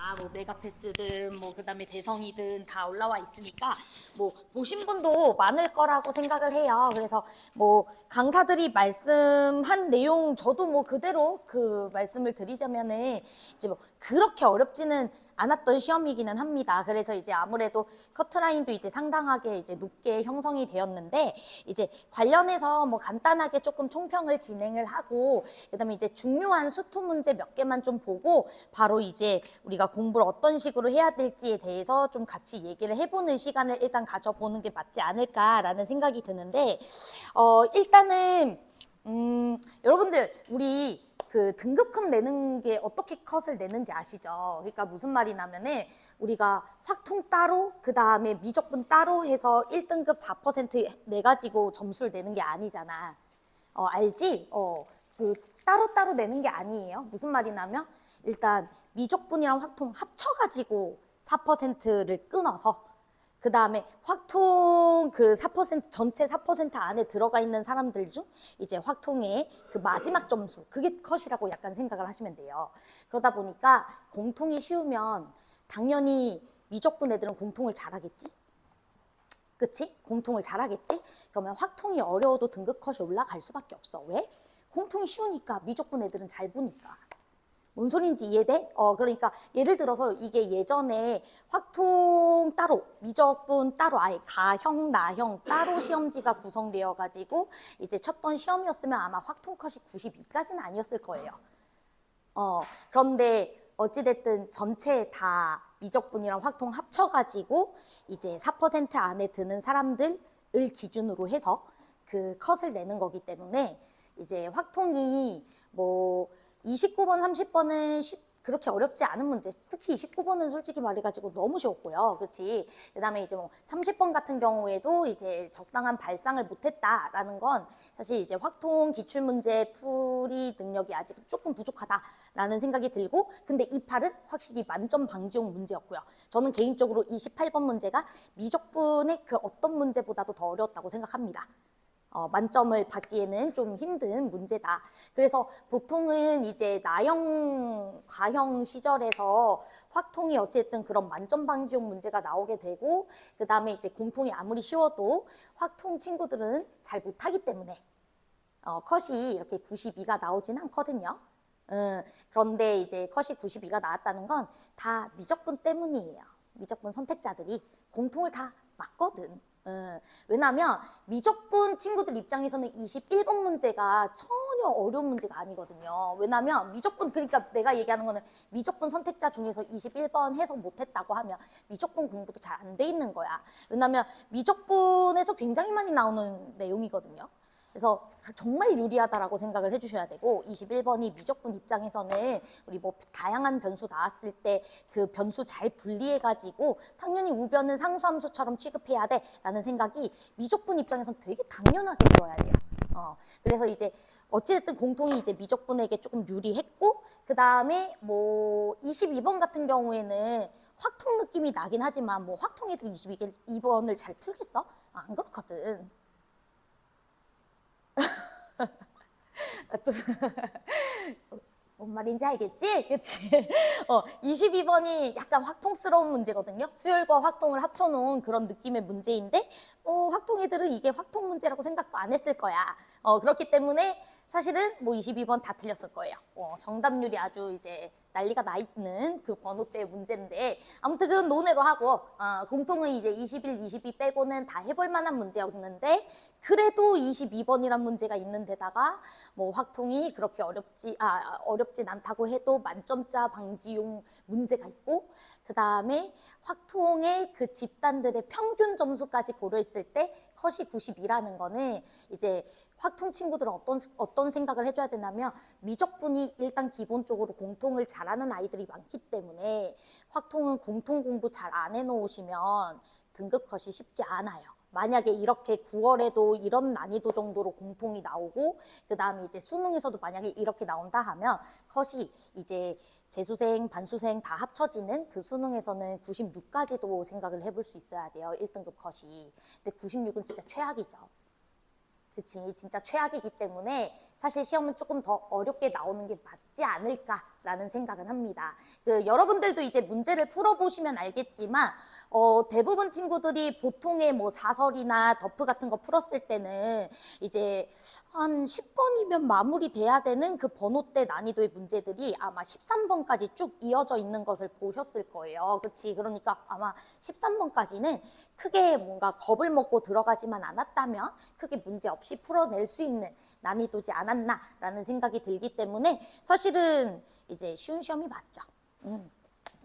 다 뭐 메가패스든 뭐 그다음에 대성이든 다 올라와 있으니까 뭐 보신 분도 많을 거라고 생각을 해요. 그래서 뭐 강사들이 말씀한 내용 저도 뭐 그대로 그 말씀을 드리자면은 이제 뭐 그렇게 어렵지는 않았던 시험이기는 합니다. 그래서 이제 아무래도 커트라인도 이제 상당하게 이제 높게 형성이 되었는데 이제 관련해서 뭐 간단하게 조금 총평을 진행을 하고 그다음에 이제 중요한 수투 문제 몇 개만 좀 보고 바로 이제 우리가 공부를 어떤 식으로 해야 될지에 대해서 좀 같이 얘기를 해보는 시간을 일단 가져보는 게 맞지 않을까라는 생각이 드는데 일단은 여러분들 우리 그 등급컷 내는 게 어떻게 컷을 내는지 아시죠? 그러니까 무슨 말이냐면은 우리가 확통 따로 그 다음에 미적분 따로 해서 1등급 4% 내가지고 점수를 내는 게 아니잖아. 알지? 그 따로따로 내는 게 아니에요. 무슨 말이냐면 일단 미적분이랑 확통 합쳐가지고 4%를 끊어서 그 다음에 확통 그 4% 전체 4% 안에 들어가 있는 사람들 중 이제 확통의 그 마지막 점수 그게 컷이라고 약간 생각을 하시면 돼요. 그러다 보니까 공통이 쉬우면 당연히 미적분 애들은 공통을 잘하겠지? 그치? 공통을 잘하겠지? 그러면 확통이 어려워도 등급 컷이 올라갈 수밖에 없어. 왜? 공통이 쉬우니까 미적분 애들은 잘 보니까. 뭔 소린지 이해돼? 그러니까 예를 들어서 이게 예전에 확통 따로, 미적분 따로, 아예 가형, 나형 따로 시험지가 구성되어 가지고 이제 쳤던 시험이었으면 아마 확통 컷이 92까지는 아니었을 거예요. 그런데 어찌됐든 전체 다 미적분이랑 확통 합쳐가지고 이제 4% 안에 드는 사람들을 기준으로 해서 그 컷을 내는 거기 때문에 이제 확통이 뭐 29번, 30번은 그렇게 어렵지 않은 문제, 특히 29번은 솔직히 말해가지고 너무 쉬웠고요. 그치? 그 다음에 이제 뭐 30번 같은 경우에도 이제 적당한 발상을 못했다라는 건 사실 이제 확통 기출문제 풀이 능력이 아직 조금 부족하다라는 생각이 들고, 근데 이 팔은 확실히 만점 방지용 문제였고요. 저는 개인적으로 28번 문제가 미적분의 그 어떤 문제보다도 더 어려웠다고 생각합니다. 만점을 받기에는 좀 힘든 문제다. 그래서 보통은 이제 나형, 과형 시절에서 확통이 어쨌든 그런 만점 방지용 문제가 나오게 되고, 그 다음에 이제 공통이 아무리 쉬워도 확통 친구들은 잘 못하기 때문에 컷이 이렇게 92가 나오진 않거든요. 그런데 이제 컷이 92가 나왔다는 건 다 미적분 때문이에요. 미적분 선택자들이 공통을 다 맞거든. 왜냐하면 미적분 친구들 입장에서는 21번 문제가 전혀 어려운 문제가 아니거든요. 왜냐하면 미적분, 그러니까 내가 얘기하는 거는 미적분 선택자 중에서 21번 해석 못했다고 하면 미적분 공부도 잘 안 돼 있는 거야. 왜냐하면 미적분에서 굉장히 많이 나오는 내용이거든요. 그래서 정말 유리하다라고 생각을 해주셔야 되고, 21번이 미적분 입장에서는 우리 뭐 다양한 변수 나왔을 때 그 변수 잘 분리해가지고 당연히 우변은 상수함수처럼 취급해야 돼라는 생각이 미적분 입장에서는 되게 당연하게 들어야 돼요. 그래서 이제 어찌됐든 공통이 이제 미적분에게 조금 유리했고, 그 다음에 뭐 22번 같은 경우에는 확통 느낌이 나긴 하지만 뭐 확통 애들 22번을 잘 풀겠어? 안 그렇거든. 또 뭔 말인지 알겠지? 그치? 22번이 약간 확통스러운 문제거든요. 수열과 확통을 합쳐놓은 그런 느낌의 문제인데, 확통 애들은 이게 확통 문제라고 생각도 안 했을 거야. 그렇기 때문에 사실은 뭐 22번 다 틀렸을 거예요. 정답률이 아주 이제 난리가 나 있는 그 번호대의 문제인데, 아무튼 그건 논외로 하고, 공통은 이제 21, 22 빼고는 다 해볼 만한 문제였는데, 그래도 22번이란 문제가 있는 데다가 뭐 확통이 그렇게 어렵진 않다고 해도 만점자 방지용 문제가 있고, 그 다음에 확통의 그 집단들의 평균 점수까지 고려했을 때 컷이 92라는 거는 이제 확통 친구들은 어떤 생각을 해줘야 되냐면, 미적분이 일단 기본적으로 공통을 잘하는 아이들이 많기 때문에 확통은 공통 공부 잘 안 해놓으시면 등급 컷이 쉽지 않아요. 만약에 이렇게 9월에도 이런 난이도 정도로 공통이 나오고, 그 다음에 이제 수능에서도 만약에 이렇게 나온다 하면 컷이 이제 재수생, 반수생 다 합쳐지는 그 수능에서는 96까지도 생각을 해볼 수 있어야 돼요. 1등급 컷이. 근데 96은 진짜 최악이죠. 그치, 진짜 최악이기 때문에 사실 시험은 조금 더 어렵게 나오는 게 맞지 않을까 라는 생각은 합니다. 여러분들도 이제 문제를 풀어보시면 알겠지만 대부분 친구들이 보통의 뭐 사설이나 더프 같은 거 풀었을 때는 이제 한 10번이면 마무리돼야 되는 그 번호대 난이도의 문제들이 아마 13번까지 쭉 이어져 있는 것을 보셨을 거예요. 그치? 그러니까 아마 13번까지는 크게 뭔가 겁을 먹고 들어가지만 않았다면 크게 문제 없이 풀어낼 수 있는 난이도지 않았나라는 생각이 들기 때문에 사실은 이제 쉬운 시험이 맞죠.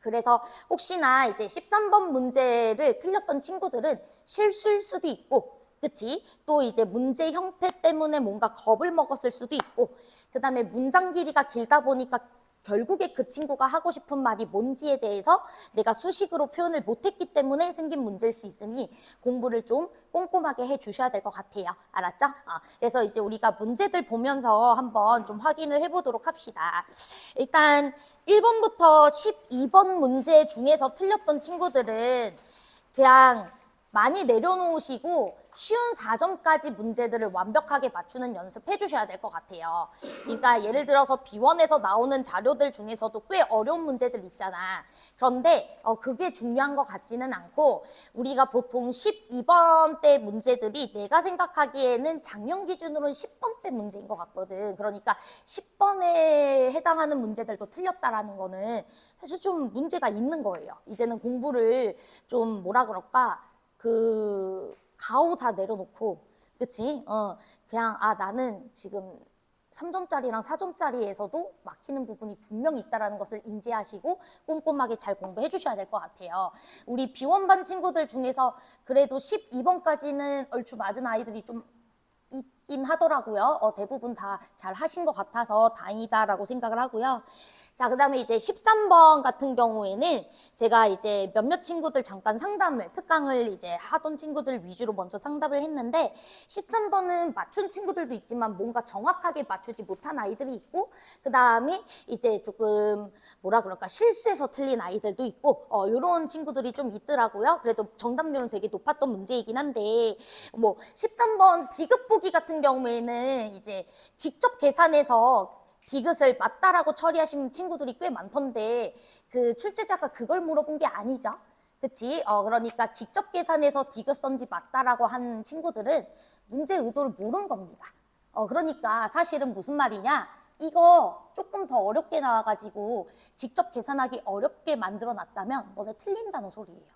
그래서 혹시나 이제 13번 문제를 틀렸던 친구들은 실수일 수도 있고, 그치? 또 이제 문제 형태 때문에 뭔가 겁을 먹었을 수도 있고, 그 다음에 문장 길이가 길다 보니까 결국에 그 친구가 하고 싶은 말이 뭔지에 대해서 내가 수식으로 표현을 못했기 때문에 생긴 문제일 수 있으니 공부를 좀 꼼꼼하게 해주셔야 될 것 같아요. 알았죠? 그래서 이제 우리가 문제들 보면서 한번 좀 확인을 해보도록 합시다. 일단 1번부터 12번 문제 중에서 틀렸던 친구들은 그냥 많이 내려놓으시고 쉬운 4점까지 문제들을 완벽하게 맞추는 연습해 주셔야 될 것 같아요. 그러니까 예를 들어서 비원에서 나오는 자료들 중에서도 꽤 어려운 문제들 있잖아. 그런데 그게 중요한 것 같지는 않고 우리가 보통 12번 때 문제들이 내가 생각하기에는 작년 기준으로는 10번 때 문제인 것 같거든. 그러니까 10번에 해당하는 문제들도 틀렸다라는 거는 사실 좀 문제가 있는 거예요. 이제는 공부를 좀 뭐라 그럴까 가오 다 내려놓고, 그치? 그냥, 나는 지금 3점짜리랑 4점짜리에서도 막히는 부분이 분명히 있다는 것을 인지하시고 꼼꼼하게 잘 공부해 주셔야 될 것 같아요. 우리 비원반 친구들 중에서 그래도 12번까지는 얼추 맞은 아이들이 좀 있긴 하더라고요. 대부분 다 잘 하신 것 같아서 다행이다라고 생각을 하고요. 자, 그 다음에 이제 13번 같은 경우에는 제가 이제 몇몇 친구들 잠깐 특강을 이제 하던 친구들 위주로 먼저 상담을 했는데 13번은 맞춘 친구들도 있지만 뭔가 정확하게 맞추지 못한 아이들이 있고 그 다음에 이제 조금 뭐라 그럴까 실수해서 틀린 아이들도 있고 이런 친구들이 좀 있더라고요. 그래도 정답률은 되게 높았던 문제이긴 한데 뭐 13번 디귿 보기 같은 경우에는 이제 직접 계산해서 디귿을 맞다라고 처리하신 친구들이 꽤 많던데 그 출제자가 그걸 물어본 게 아니죠. 그치? 그러니까 직접 계산해서 디귿 선지 맞다라고 한 친구들은 문제 의도를 모른 겁니다. 그러니까 사실은 무슨 말이냐? 이거 조금 더 어렵게 나와가지고 직접 계산하기 어렵게 만들어 놨다면 너네 틀린다는 소리예요.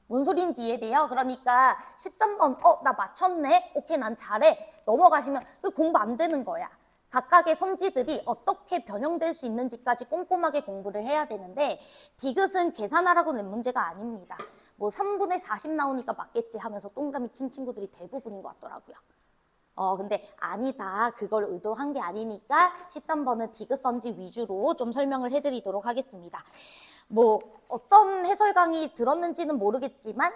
뭔 소리인지 이해돼요? 그러니까 13번 나 맞췄네? 오케이 난 잘해. 넘어가시면 그 공부 안 되는 거야. 각각의 선지들이 어떻게 변형될 수 있는지까지 꼼꼼하게 공부를 해야 되는데 디귿은 계산하라고 낸 문제가 아닙니다. 뭐 3분의 40 나오니까 맞겠지 하면서 동그라미 친 친구들이 대부분인 것 같더라고요. 근데 아니다. 그걸 의도한 게 아니니까 13번은 디귿 선지 위주로 좀 설명을 해드리도록 하겠습니다. 뭐 어떤 해설 강의 들었는지는 모르겠지만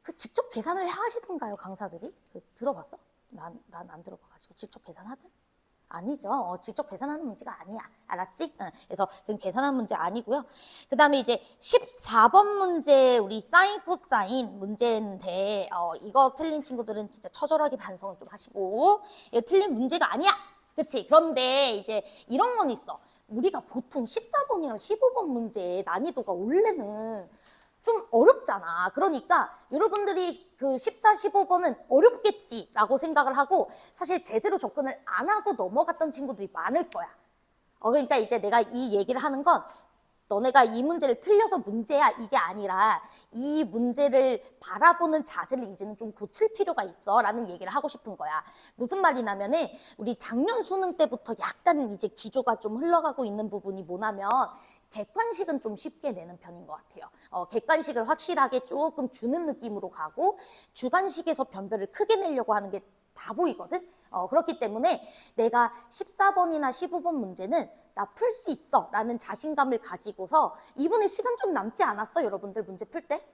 그 직접 계산을 하시던가요, 강사들이? 들어봤어? 난 안 들어봐가지고 직접 계산하든? 아니죠. 직접 계산하는 문제가 아니야. 알았지? 그래서 그건 계산하는 문제 아니고요. 그 다음에 이제 14번 문제 우리 사인 코사인 문제인데 이거 틀린 친구들은 진짜 처절하게 반성을 좀 하시고 이거 틀린 문제가 아니야. 그치? 그런데 이제 이런 건 있어. 우리가 보통 14번이랑 15번 문제의 난이도가 원래는 좀 어렵잖아. 그러니까 여러분들이 그 14, 15번은 어렵겠지라고 생각을 하고 사실 제대로 접근을 안 하고 넘어갔던 친구들이 많을 거야. 그러니까 이제 내가 이 얘기를 하는 건 너네가 이 문제를 틀려서 문제야 이게 아니라 이 문제를 바라보는 자세를 이제는 좀 고칠 필요가 있어 라는 얘기를 하고 싶은 거야. 무슨 말이냐면은 우리 작년 수능 때부터 약간 이제 기조가 좀 흘러가고 있는 부분이 뭐냐면 객관식은 좀 쉽게 내는 편인 것 같아요. 객관식을 확실하게 조금 주는 느낌으로 가고 주관식에서 변별을 크게 내려고 하는 게 다 보이거든. 그렇기 때문에 내가 14번이나 15번 문제는 나 풀 수 있어 라는 자신감을 가지고서 이번에 시간 좀 남지 않았어? 여러분들 문제 풀 때?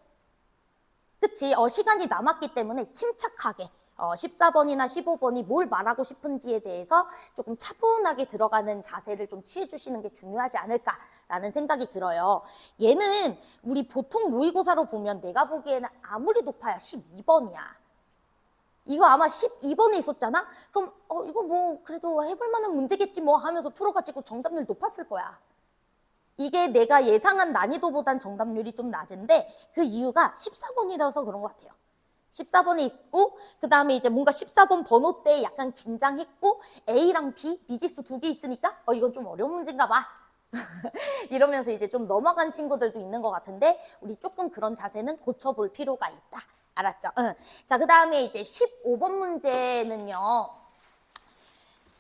그치? 시간이 남았기 때문에 침착하게 14번이나 15번이 뭘 말하고 싶은지에 대해서 조금 차분하게 들어가는 자세를 좀 취해주시는 게 중요하지 않을까라는 생각이 들어요. 얘는 우리 보통 모의고사로 보면 내가 보기에는 아무리 높아야 12번이야. 이거 아마 12번에 있었잖아? 그럼 이거 뭐 그래도 해볼 만한 문제겠지 뭐 하면서 풀어가지고 정답률 높았을 거야. 이게 내가 예상한 난이도보단 정답률이 좀 낮은데 그 이유가 14번이라서 그런 것 같아요. 14번에 있고 그 다음에 이제 뭔가 14번 번호 때 약간 긴장했고 A랑 B, 미지수 두 개 있으니까 이건 좀 어려운 문제인가 봐. 이러면서 이제 좀 넘어간 친구들도 있는 것 같은데 우리 조금 그런 자세는 고쳐볼 필요가 있다. 알았죠? 응. 자, 그 다음에 이제 15번 문제는요.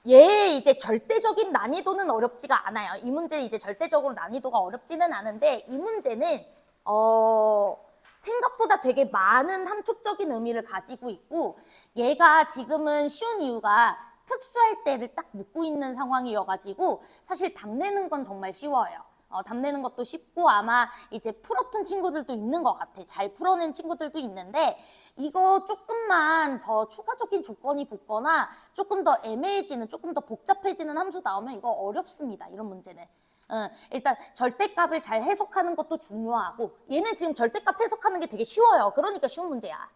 얘 이제 절대적인 난이도는 어렵지가 않아요. 이 문제 이제 절대적으로 난이도가 어렵지는 않은데 이 문제는 생각보다 되게 많은 함축적인 의미를 가지고 있고 얘가 지금은 쉬운 이유가 특수할 때를 딱 묻고 있는 상황이어가지고 사실 답내는 건 정말 쉬워요. 답내는 것도 쉽고 아마 이제 풀었던 친구들도 있는 것 같아. 잘 풀어낸 친구들도 있는데 이거 조금만 더 추가적인 조건이 붙거나 조금 더 애매해지는, 조금 더 복잡해지는 함수 나오면 이거 어렵습니다. 이런 문제는. 일단 절대값을 잘 해석하는 것도 중요하고 얘는 지금 절대값 해석하는 게 되게 쉬워요. 그러니까 쉬운 문제야.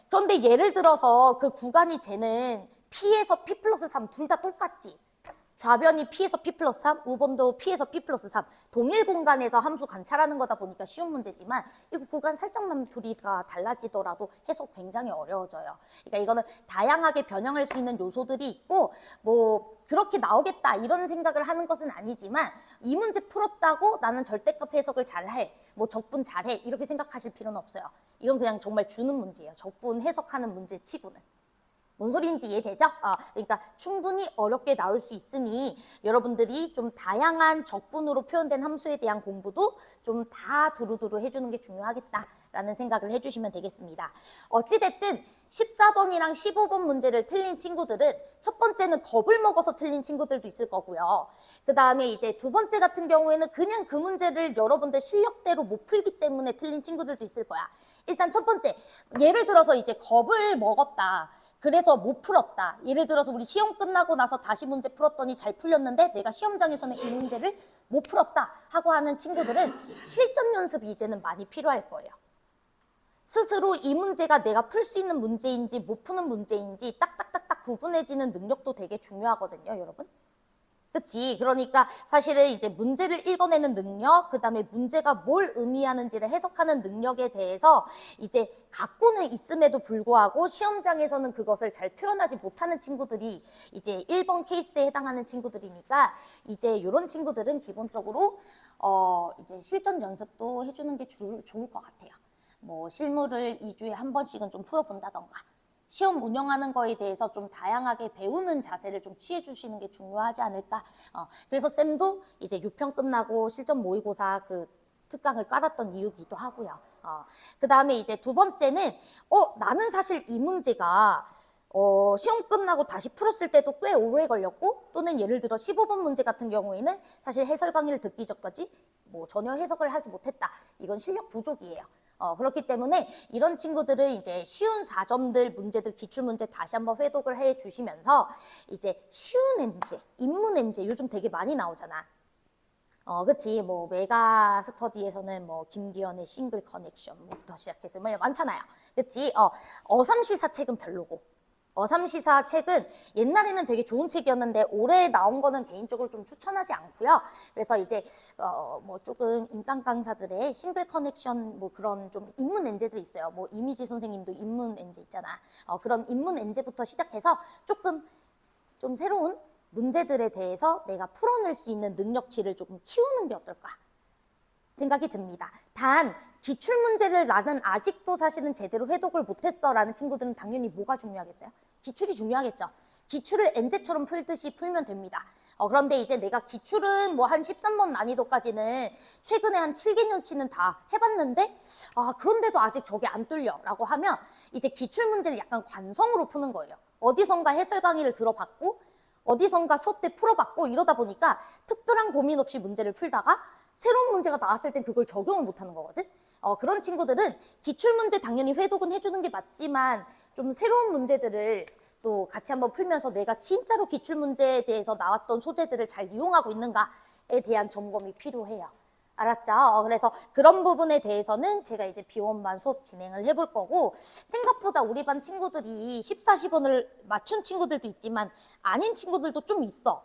그런데 예를 들어서 그 구간이 쟤는 P에서 P 플러스 3 둘 다 똑같지. 좌변이 P에서 P 플러스 3, 우변도 P에서 P 플러스 3 동일 공간에서 함수 관찰하는 거다 보니까 쉬운 문제지만 이 구간 살짝만 둘이 다 달라지더라도 해석 굉장히 어려워져요. 그러니까 이거는 다양하게 변형할 수 있는 요소들이 있고 뭐 그렇게 나오겠다 이런 생각을 하는 것은 아니지만 이 문제 풀었다고 나는 절대값 해석을 잘해 뭐 적분 잘해 이렇게 생각하실 필요는 없어요. 이건 그냥 정말 주는 문제예요. 적분 해석하는 문제 치고는. 뭔 소리인지 이해되죠? 그러니까 충분히 어렵게 나올 수 있으니 여러분들이 좀 다양한 적분으로 표현된 함수에 대한 공부도 좀 다 두루두루 해주는 게 중요하겠다라는 생각을 해주시면 되겠습니다. 어찌됐든 14번이랑 15번 문제를 틀린 친구들은 첫 번째는 겁을 먹어서 틀린 친구들도 있을 거고요. 그 다음에 이제 두 번째 같은 경우에는 그냥 그 문제를 여러분들 실력대로 못 풀기 때문에 틀린 친구들도 있을 거야. 일단 첫 번째, 예를 들어서 이제 겁을 먹었다. 그래서 못 풀었다. 예를 들어서 우리 시험 끝나고 나서 다시 문제 풀었더니 잘 풀렸는데 내가 시험장에서는 이 문제를 못 풀었다 하고 하는 친구들은 실전 연습이 이제는 많이 필요할 거예요. 스스로 이 문제가 내가 풀 수 있는 문제인지 못 푸는 문제인지 딱딱딱딱 구분해지는 능력도 되게 중요하거든요, 여러분. 그치? 그러니까 사실은 이제 문제를 읽어내는 능력, 그 다음에 문제가 뭘 의미하는지를 해석하는 능력에 대해서 이제 갖고는 있음에도 불구하고 시험장에서는 그것을 잘 표현하지 못하는 친구들이 이제 1번 케이스에 해당하는 친구들이니까 이제 이런 친구들은 기본적으로 이제 실전 연습도 해주는 게 좋을 것 같아요. 뭐 실무를 2주에 한 번씩은 좀 풀어본다던가 시험 운영하는 거에 대해서 좀 다양하게 배우는 자세를 좀 취해 주시는 게 중요하지 않을까. 그래서 쌤도 이제 6편 끝나고 실전 모의고사 그 특강을 깔았던 이유기도 하고요. 그 다음에 이제 두 번째는 나는 사실 이 문제가 시험 끝나고 다시 풀었을 때도 꽤 오래 걸렸고 또는 예를 들어 15번 문제 같은 경우에는 사실 해설 강의를 듣기 전까지 뭐 전혀 해석을 하지 못했다. 이건 실력 부족이에요. 그렇기 때문에 이런 친구들을 이제 쉬운 4점들 문제들 기출문제 다시 한번 회독을 해 주시면서 이제 쉬운 엔제, 인문 엔제 요즘 되게 많이 나오잖아. 그치. 뭐 메가 스터디에서는 뭐 김기현의 싱글 커넥션부터 시작해서 뭐 많잖아요. 그치. 어삼시사 책은 별로고. 어삼시사 책은 옛날에는 되게 좋은 책이었는데 올해 나온 거는 개인적으로 좀 추천하지 않고요. 그래서 이제 뭐 조금 인강 강사들의 싱글 커넥션 뭐 그런 좀 인문 엔제들이 있어요. 뭐 이미지 선생님도 인문 엔제 있잖아. 그런 인문 엔제부터 시작해서 조금 좀 새로운 문제들에 대해서 내가 풀어낼 수 있는 능력치를 조금 키우는 게 어떨까 생각이 듭니다. 단 기출문제를 나는 아직도 사실은 제대로 회독을 못했어 라는 친구들은 당연히 뭐가 중요하겠어요? 기출이 중요하겠죠. 기출을 엔제처럼 풀듯이 풀면 됩니다. 그런데 이제 내가 기출은 뭐 한 13번 난이도까지는 최근에 한 7개년치는 다 해봤는데 그런데도 아직 저게 안 뚫려 라고 하면 이제 기출문제를 약간 관성으로 푸는 거예요. 어디선가 해설 강의를 들어봤고 어디선가 수업 때 풀어봤고 이러다 보니까 특별한 고민 없이 문제를 풀다가 새로운 문제가 나왔을 땐 그걸 적용을 못하는 거거든. 그런 친구들은 기출문제 당연히 회독은 해주는 게 맞지만 좀 새로운 문제들을 또 같이 한번 풀면서 내가 진짜로 기출문제에 대해서 나왔던 소재들을 잘 이용하고 있는가에 대한 점검이 필요해요. 알았죠? 그래서 그런 부분에 대해서는 제가 이제 비원반 수업 진행을 해볼 거고, 생각보다 우리 반 친구들이 14, 10원을 맞춘 친구들도 있지만 아닌 친구들도 좀 있어.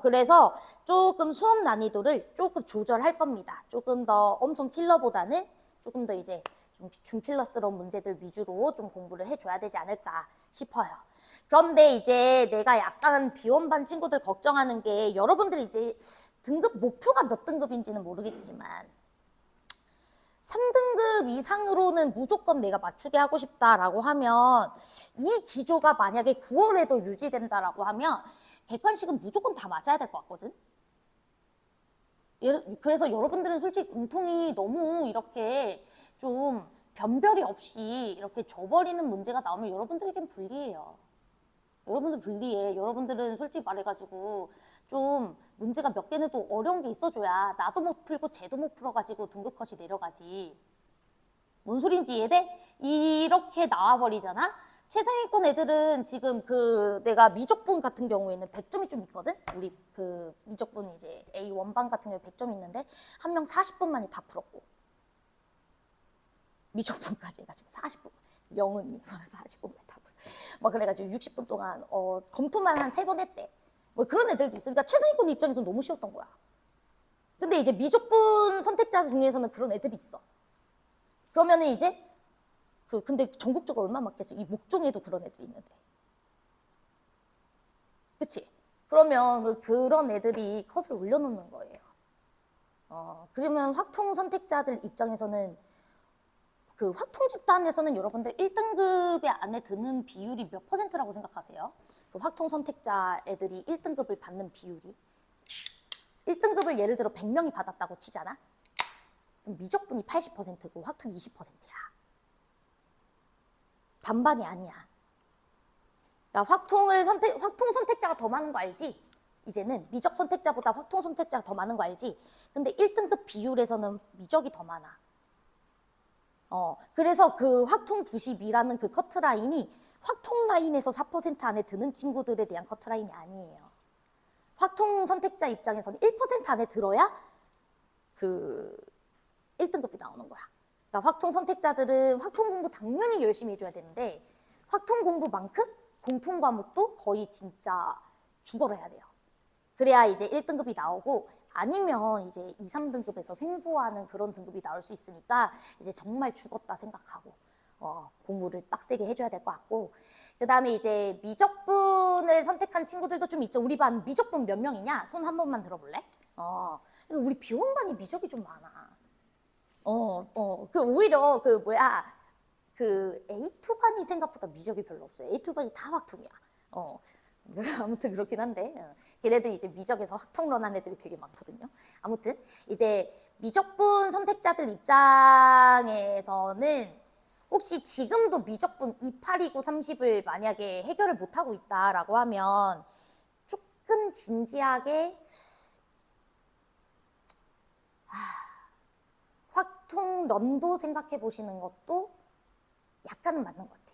그래서 조금 수업 난이도를 조금 조절할 겁니다. 조금 더 엄청 킬러보다는 조금 더 이제 좀 중킬러스러운 문제들 위주로 좀 공부를 해줘야 되지 않을까 싶어요. 그런데 이제 내가 약간 비원반 친구들 걱정하는 게, 여러분들이 이제 등급 목표가 몇 등급인지는 모르겠지만 3등급 이상으로는 무조건 내가 맞추게 하고 싶다라고 하면, 이 기조가 만약에 9월에도 유지된다라고 하면 객관식은 무조건 다 맞아야 될 것 같거든. 그래서 여러분들은 솔직히 공통이 너무 이렇게 좀 변별이 없이 이렇게 줘버리는 문제가 나오면 여러분들에겐 불리해요. 여러분들 불리해. 여러분들은 솔직히 말해가지고 좀 문제가 몇 개는 또 어려운 게 있어줘야 나도 못 풀고 쟤도 못 풀어가지고 등급 컷이 내려가지. 뭔 소린지 이해돼? 이렇게 나와버리잖아? 최상위권 애들은 지금 그 내가 미적분 같은 경우에는 100점이 좀 있거든? 우리 그 미적분 이제 A 원반 같은 경우에 100점 있는데 한 명 40분 만에 다 풀었고, 미적분까지 해가지고 40분, 영은이 40분 만에 다 풀었고, 막 그래가지고 60분 동안 검토만 한 3번 했대. 뭐 그런 애들도 있으니까 최상위권 입장에서 너무 쉬웠던 거야. 근데 이제 미적분 선택자 중에서는 그런 애들이 있어. 그러면은 이제 근데 전국적으로 얼마 맞겠어? 이 목종에도 그런 애들이 있는데. 그치? 그러면 그런 애들이 컷을 올려놓는 거예요. 그러면 확통 선택자들 입장에서는 그 확통 집단에서는 여러분들 1등급에 안에 드는 비율이 몇 %라고 생각하세요? 그 확통 선택자 애들이 1등급을 받는 비율이. 1등급을 예를 들어 100명이 받았다고 치잖아? 그럼 미적분이 80%고 확통 20%야. 반반이 아니야. 그러니까 확통 선택자가 더 많은 거 알지? 이제는 미적 선택자보다 확통 선택자가 더 많은 거 알지? 근데 1등급 비율에서는 미적이 더 많아. 그래서 그 확통 92라는 그 커트라인이 확통 라인에서 4% 안에 드는 친구들에 대한 커트라인이 아니에요. 확통 선택자 입장에서는 1% 안에 들어야 그 1등급이 나오는 거야. 그러니까 확통 선택자들은 확통 공부 당연히 열심히 해줘야 되는데, 확통 공부만큼 공통 과목도 거의 진짜 죽어라 해야 돼요. 그래야 이제 1등급이 나오고, 아니면 이제 2, 3등급에서 횡보하는 그런 등급이 나올 수 있으니까 이제 정말 죽었다 생각하고 공부를 빡세게 해줘야 될 것 같고, 그 다음에 이제 미적분을 선택한 친구들도 좀 있죠. 우리 반 미적분 몇 명이냐? 손 한 번만 들어볼래? 우리 비원반이 미적이 좀 많아. 오히려 그 A2반이 생각보다 미적이 별로 없어요. A2반이 다 확통이야. 아무튼 그렇긴 한데, 걔네들 이제 미적에서 확통런한 애들이 되게 많거든요. 아무튼 이제 미적분 선택자들 입장에서는 혹시 지금도 미적분 2829, 30을 만약에 해결을 못하고 있다라고 하면 조금 진지하게 확통런도 생각해 보시는 것도 약간은 맞는 것 같아.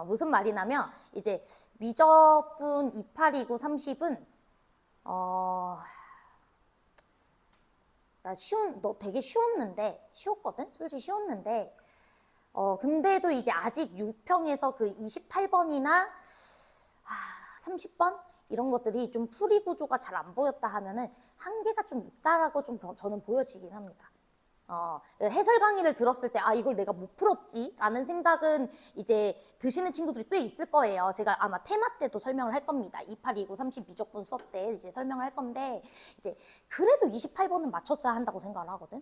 무슨 말이냐면 이제 미적분 2829, 30은 너 되게 쉬웠거든? 솔직히 쉬웠는데 근데도 이제 아직 6평에서 그 28번이나 30번 이런 것들이 좀 풀이 구조가 잘 안 보였다 하면은 한계가 좀 있다라고 좀 저는 보여지긴 합니다. 해설 강의를 들었을 때 이걸 내가 못 풀었지 라는 생각은 이제 드시는 친구들이 꽤 있을 거예요. 제가 아마 테마 때도 설명을 할 겁니다. 2829, 30 미적분 수업 때 이제 설명을 할 건데, 이제 그래도 28번은 맞췄어야 한다고 생각을 하거든.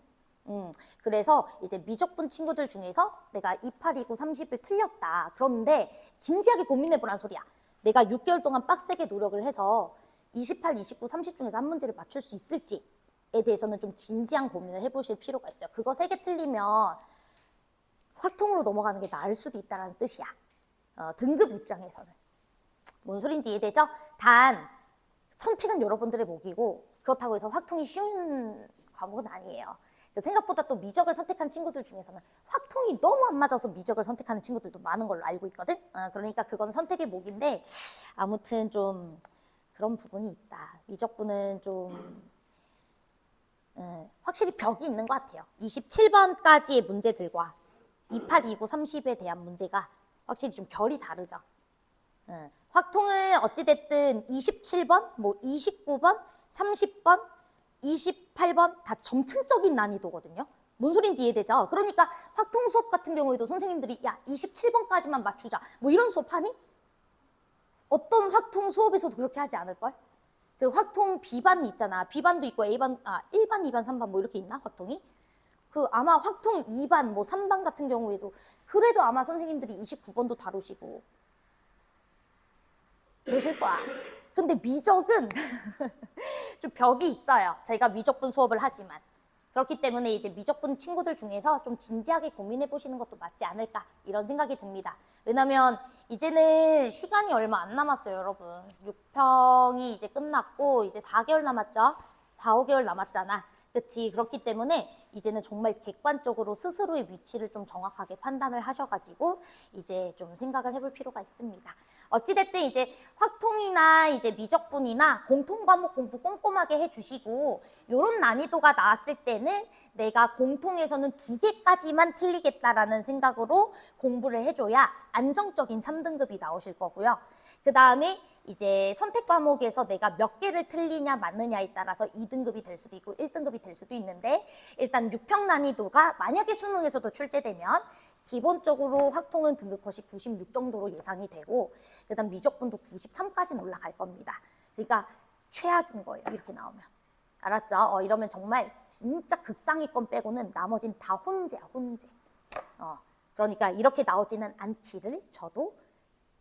그래서 이제 미적분 친구들 중에서 내가 2829, 30을 틀렸다. 그런데 진지하게 고민해보란 소리야. 내가 6개월 동안 빡세게 노력을 해서 28, 29, 30 중에서 한 문제를 맞출 수 있을지 에 대해서는 좀 진지한 고민을 해보실 필요가 있어요. 그거 3개 틀리면 확통으로 넘어가는 게 나을 수도 있다는 뜻이야. 등급 입장에서는. 뭔 소린지 이해되죠? 단 선택은 여러분들의 몫이고, 그렇다고 해서 확통이 쉬운 과목은 아니에요. 생각보다 또 미적을 선택한 친구들 중에서는 확통이 너무 안 맞아서 미적을 선택하는 친구들도 많은 걸로 알고 있거든. 그러니까 그건 선택의 몫인데, 아무튼 좀 그런 부분이 있다. 미적분은 좀 확실히 벽이 있는 것 같아요. 27번까지의 문제들과 28, 29, 30에 대한 문제가 확실히 좀 결이 다르죠. 확통은 어찌됐든 27번, 뭐 29번, 30번, 28번 다 점층적인 난이도거든요. 뭔 소린지 이해되죠? 그러니까 확통 수업 같은 경우에도 선생님들이 야 27번까지만 맞추자 뭐 이런 수업 하니? 어떤 확통 수업에서도 그렇게 하지 않을걸? 그 확통 B반 있잖아. B반도 있고 A반, 1반, 2반, 3반 뭐 이렇게 있나? 확통이? 그 아마 확통 2반, 뭐 3반 같은 경우에도 그래도 아마 선생님들이 29번도 다루시고 그러실 거야. 근데 미적은 좀 벽이 있어요. 제가 미적분 수업을 하지만. 그렇기 때문에 이제 미적분 친구들 중에서 좀 진지하게 고민해 보시는 것도 맞지 않을까 이런 생각이 듭니다. 왜냐면 이제는 시간이 얼마 안 남았어요, 여러분. 6평이 이제 끝났고 이제 4개월 남았죠? 4, 5개월 남았잖아. 그치? 그렇기 때문에 이제는 정말 객관적으로 스스로의 위치를 좀 정확하게 판단을 하셔가지고 이제 좀 생각을 해볼 필요가 있습니다. 어찌됐든 이제 확통이나 이제 미적분이나 공통과목 공부 꼼꼼하게 해주시고 요런 난이도가 나왔을 때는 내가 공통에서는 2개까지만 틀리겠다라는 생각으로 공부를 해줘야 안정적인 3등급이 나오실 거고요. 그 다음에 이제 선택 과목에서 내가 몇 개를 틀리냐 맞느냐에 따라서 2등급이 될 수도 있고 1등급이 될 수도 있는데 일단 6평 난이도가 만약에 수능에서도 출제되면 기본적으로 확통은 등급컷이 96 정도로 예상이 되고 그다음 미적분도 93까지는 올라갈 겁니다. 그러니까 최악인 거예요. 이렇게 나오면. 알았죠? 이러면 정말 진짜 극상위권 빼고는 나머진 다 혼재야, 혼재. 그러니까 이렇게 나오지는 않기를 저도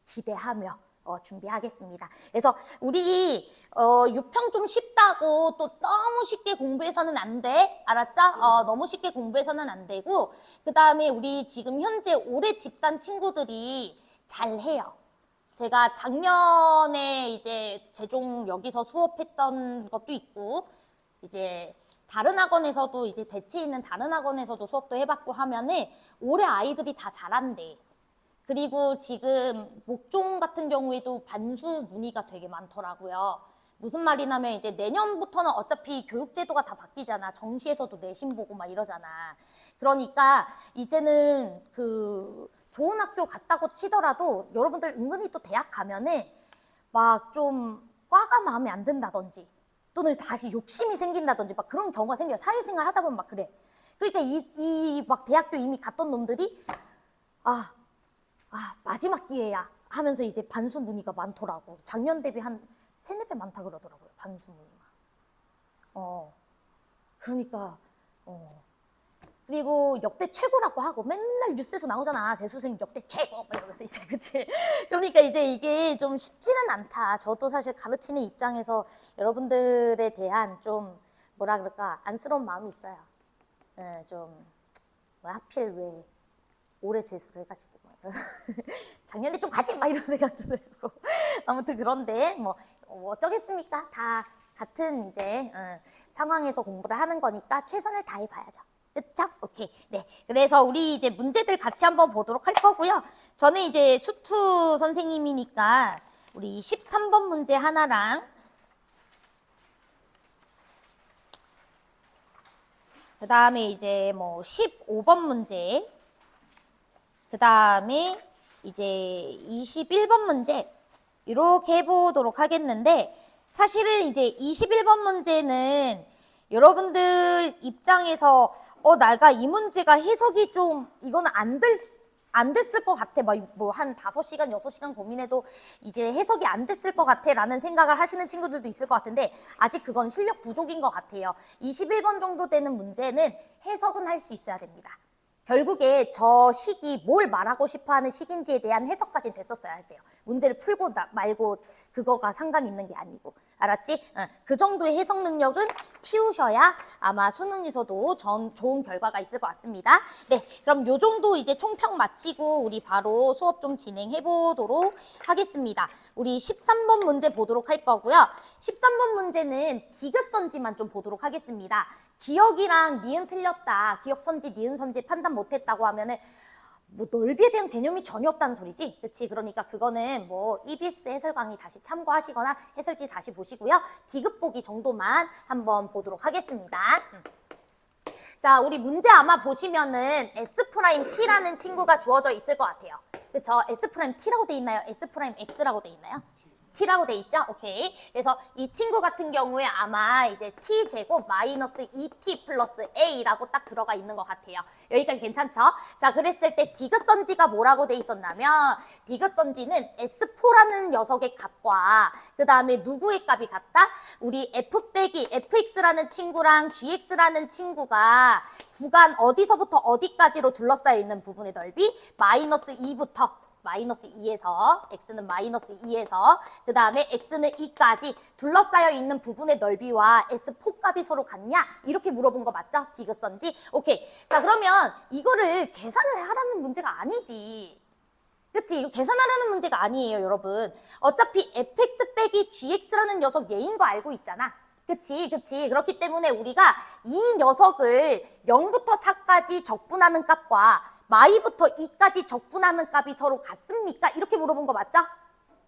기대하며 준비하겠습니다. 그래서 우리 6평 좀 쉽다고 또 너무 쉽게 공부해서는 안 돼. 알았죠? 너무 쉽게 공부해서는 안 되고 그 다음에 우리 지금 현재 올해 집단 친구들이 잘해요. 제가 작년에 이제 재종 여기서 수업했던 것도 있고 이제 다른 학원에서도 이제 대체 있는 다른 학원에서도 수업도 해봤고 하면은 올해 아이들이 다 잘한대. 그리고 지금 목종 같은 경우에도 반수 문의가 되게 많더라고요. 무슨 말이냐면 이제 내년부터는 어차피 교육제도가 다 바뀌잖아. 정시에서도 내신 보고 막 이러잖아. 그러니까 이제는 그 좋은 학교 갔다고 치더라도 여러분들 은근히 또 대학 가면은 막 좀 과가 마음에 안 든다든지 또는 다시 욕심이 생긴다든지 막 그런 경우가 생겨요. 사회생활 하다 보면 막 그래. 그러니까 이 막 대학교 이미 갔던 놈들이 마지막 기회야 하면서 이제 반수 문의가 많더라고. 작년 대비 한 3, 4배 많다 그러더라고요. 반수 문의가. 그러니까 그리고 역대 최고라고 하고 맨날 뉴스에서 나오잖아. 재수생 역대 최고 막 이러면서 이제 그치. 그러니까 이제 이게 좀 쉽지는 않다. 저도 사실 가르치는 입장에서 여러분들에 대한 좀 뭐라 그럴까 안쓰러운 마음이 있어요. 좀 하필 왜 올해 재수를 해가지고 작년에 좀 가지 막 이런 생각도 들고 아무튼 그런데 뭐 어쩌겠습니까? 다 같은 이제 상황에서 공부를 하는 거니까 최선을 다해봐야죠. 그쵸? 오케이. 네. 그래서 우리 이제 문제들 같이 한번 보도록 할 거고요. 저는 이제 수투 선생님이니까 우리 13번 문제 하나랑 그 다음에 이제 뭐 15번 문제 그 다음에 이제 21번 문제 이렇게 해보도록 하겠는데 사실은 이제 21번 문제는 여러분들 입장에서 내가 이 문제가 해석이 좀 이거는 안 됐을 것 같아. 뭐 한 5시간, 6시간 고민해도 이제 해석이 안 됐을 것 같아 라는 생각을 하시는 친구들도 있을 것 같은데 아직 그건 실력 부족인 것 같아요. 21번 정도 되는 문제는 해석은 할 수 있어야 됩니다. 결국에 저 시기 뭘 말하고 싶어하는 시기인지에 대한 해석까지는 됐었어야 돼요. 문제를 풀고 말고 그거가 상관 있는 게 아니고 알았지? 그 정도의 해석 능력은 키우셔야 아마 수능에서도 좋은 결과가 있을 것 같습니다. 네, 그럼 요 정도 이제 총평 마치고 우리 바로 수업 좀 진행해 보도록 하겠습니다. 우리 13번 문제 보도록 할 거고요. 13번 문제는 디귿선지만 좀 보도록 하겠습니다. 기억이랑 니은 틀렸다. 기억 선지, 니은 선지 판단 못했다고 하면은 뭐 넓이에 대한 개념이 전혀 없다는 소리지. 그치? 그러니까 그거는 뭐 EBS 해설 강의 다시 참고하시거나 해설지 다시 보시고요. 디귿 보기 정도만 한번 보도록 하겠습니다. 자, 우리 문제 아마 보시면은 S'T라는 친구가 주어져 있을 것 같아요. 그쵸? S'T라고 돼 있나요? S'X라고 돼 있나요? T라고 돼 있죠? 오케이. 그래서 이 친구 같은 경우에 아마 이제 T제곱 마이너스 2T 플러스 A라고 딱 들어가 있는 것 같아요. 여기까지 괜찮죠? 자, 그랬을 때 디귿선지가 뭐라고 돼 있었냐면 디귿선지는 S4라는 녀석의 값과 그 다음에 누구의 값이 같다? 우리 F 빼기 FX라는 친구랑 GX라는 친구가 구간 어디서부터 어디까지로 둘러싸여 있는 부분의 넓이 마이너스 2부터 마이너스 2에서 x는 마이너스 2에서 그 다음에 x는 2까지 둘러싸여 있는 부분의 넓이와 S4 값이 서로 같냐? 이렇게 물어본 거 맞죠? 디귿선지? 오케이. 자, 그러면 이거를 계산을 하라는 문제가 아니지. 그치? 이거 계산하라는 문제가 아니에요, 여러분. 어차피 fx 빼기 gx라는 녀석 얘인 거 알고 있잖아. 그치, 그치. 그렇기 때문에 우리가 이 녀석을 0부터 4까지 적분하는 값과 마이부터 2까지 적분하는 값이 서로 같습니까? 이렇게 물어본 거 맞죠?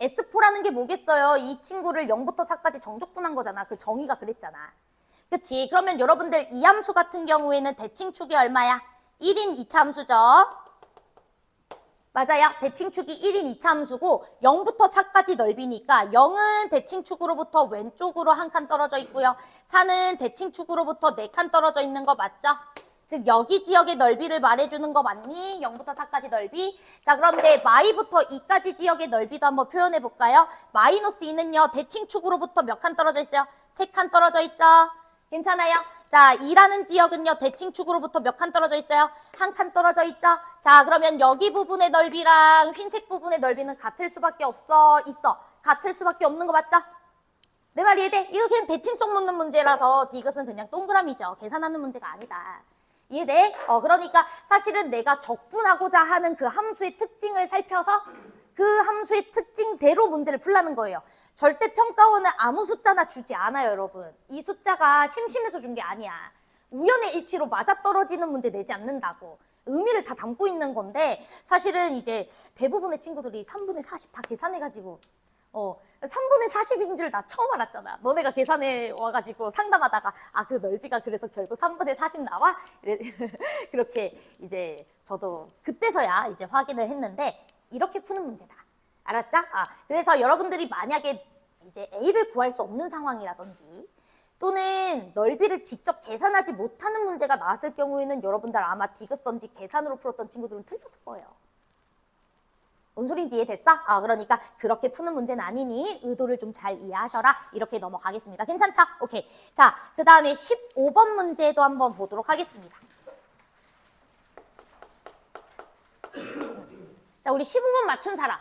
S4라는 게 뭐겠어요? 이 친구를 0부터 4까지 정적분한 거잖아. 그 정의가 그랬잖아. 그치? 그러면 여러분들 이 함수 같은 경우에는 대칭축이 얼마야? 1인 2차 함수죠. 맞아요. 대칭축이 1인 2차 함수고 0부터 4까지 넓이니까 0은 대칭축으로부터 왼쪽으로 한 칸 떨어져 있고요. 4는 대칭축으로부터 4칸 떨어져 있는 거 맞죠? 즉 여기 지역의 넓이를 말해주는 거 맞니? 0부터 4까지 넓이. 자, 그런데 마이부터 2까지 지역의 넓이도 한번 표현해 볼까요? 마이너스 2는요. 대칭축으로부터 몇 칸 떨어져 있어요? 3칸 떨어져 있죠? 괜찮아요? 자, 2라는 지역은요. 대칭축으로부터 몇 칸 떨어져 있어요? 한 칸 떨어져 있죠? 자, 그러면 여기 부분의 넓이랑 흰색 부분의 넓이는 같을 수밖에 있어. 같을 수밖에 없는 거 맞죠? 내 말 이해돼? 이거 그냥 대칭성 묻는 문제라서 디귿은 그냥 동그라미죠. 계산하는 문제가 아니다. 이해돼? 그러니까 사실은 내가 적분하고자 하는 그 함수의 특징을 살펴서 그 함수의 특징대로 문제를 풀라는 거예요. 절대 평가원은 아무 숫자나 주지 않아요, 여러분. 이 숫자가 심심해서 준 게 아니야. 우연의 일치로 맞아떨어지는 문제 내지 않는다고. 의미를 다 담고 있는 건데 사실은 이제 대부분의 친구들이 3분의 40 다 계산해가지고 3분의 40인 줄 나 처음 알았잖아. 너네가 계산해 와가지고 상담하다가 그 넓이가 그래서 결국 3분의 40 나와? 그렇게 이제 저도 그때서야 이제 확인을 했는데 이렇게 푸는 문제다. 알았죠? 그래서 여러분들이 만약에 이제 A를 구할 수 없는 상황이라든지 또는 넓이를 직접 계산하지 못하는 문제가 나왔을 경우에는 여러분들 아마 디귿선지 계산으로 풀었던 친구들은 틀렸을 거예요. 뭔 소리인지 이해됐어? 그러니까 그렇게 푸는 문제는 아니니 의도를 좀 잘 이해하셔라. 이렇게 넘어가겠습니다. 괜찮죠? 오케이. 자, 그 다음에 15번 문제도 한번 보도록 하겠습니다. 자, 우리 15번 맞춘 사람.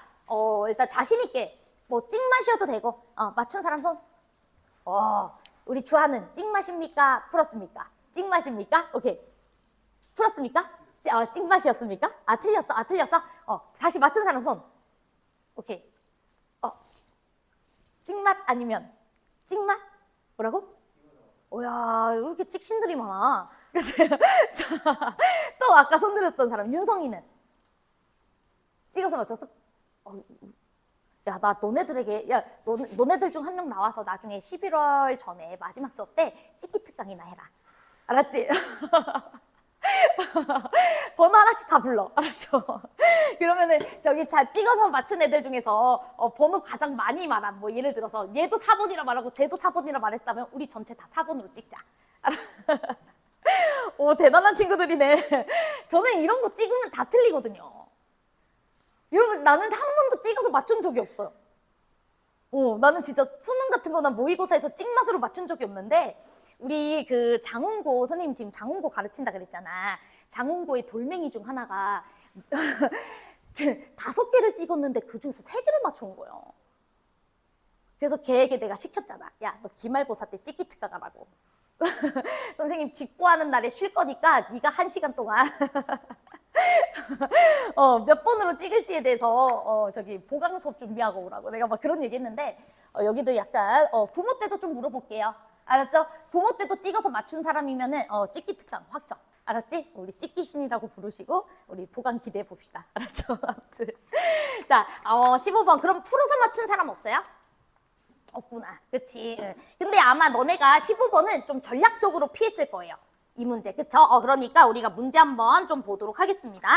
일단 자신있게 뭐 찍맛이어도 되고 맞춘 사람 손. 우리 주하는 찍맛입니까? 풀었습니까? 찍맛입니까? 오케이. 풀었습니까? 찍맛이었습니까? 틀렸어. 다시 맞춘 사람 손. 오케이. 찍맛 아니면 찍맛? 뭐라고? 오야, 이렇게 찍신들이 많아. 또 아까 손 들었던 사람, 윤성이는? 찍어서 맞췄어? 야, 나 너네들에게, 너네들 중 한 명 나와서 나중에 11월 전에 마지막 수업 때 찍기 특강이나 해라. 알았지? 번호 하나씩 다 불러. 알았죠? 그러면은 저기 잘 찍어서 맞춘 애들 중에서 번호 가장 많이 말한 뭐 예를 들어서 얘도 4번이라 말하고 쟤도 4번이라 말했다면 우리 전체 다 4번으로 찍자. 오, 대단한 친구들이네. 저는 이런 거 찍으면 다 틀리거든요. 여러분, 나는 한 번도 찍어서 맞춘 적이 없어요. 나는 진짜 수능 같은 거나 모의고사에서 찍맛으로 맞춘 적이 없는데 우리 그 장훈고 선생님 지금 장훈고 가르친다 그랬잖아. 장훈고의 돌멩이 중 하나가 5개를 찍었는데 그중에서 3개를 맞춘 거예요. 그래서 걔에게 내가 시켰잖아. 야, 너 기말고사 때 찍기 특강 하라고. 선생님 직보하는 날에 쉴 거니까 네가 1시간 동안 몇 번으로 찍을지에 대해서 저기 보강 수업 준비하고 오라고 내가 막 그런 얘기 했는데 여기도 약간 부모 때도 좀 물어볼게요. 알았죠? 부모 때도 찍어서 맞춘 사람이면은 찍기 특강 확정. 알았지? 우리 찍기신이라고 부르시고 우리 보강 기대해 봅시다. 알았죠? 아무튼 자, 15번 그럼 풀어서 맞춘 사람 없어요? 없구나. 그치? 근데 아마 너네가 15번은 좀 전략적으로 피했을 거예요. 이 문제. 그쵸? 그러니까 우리가 문제 한번 좀 보도록 하겠습니다.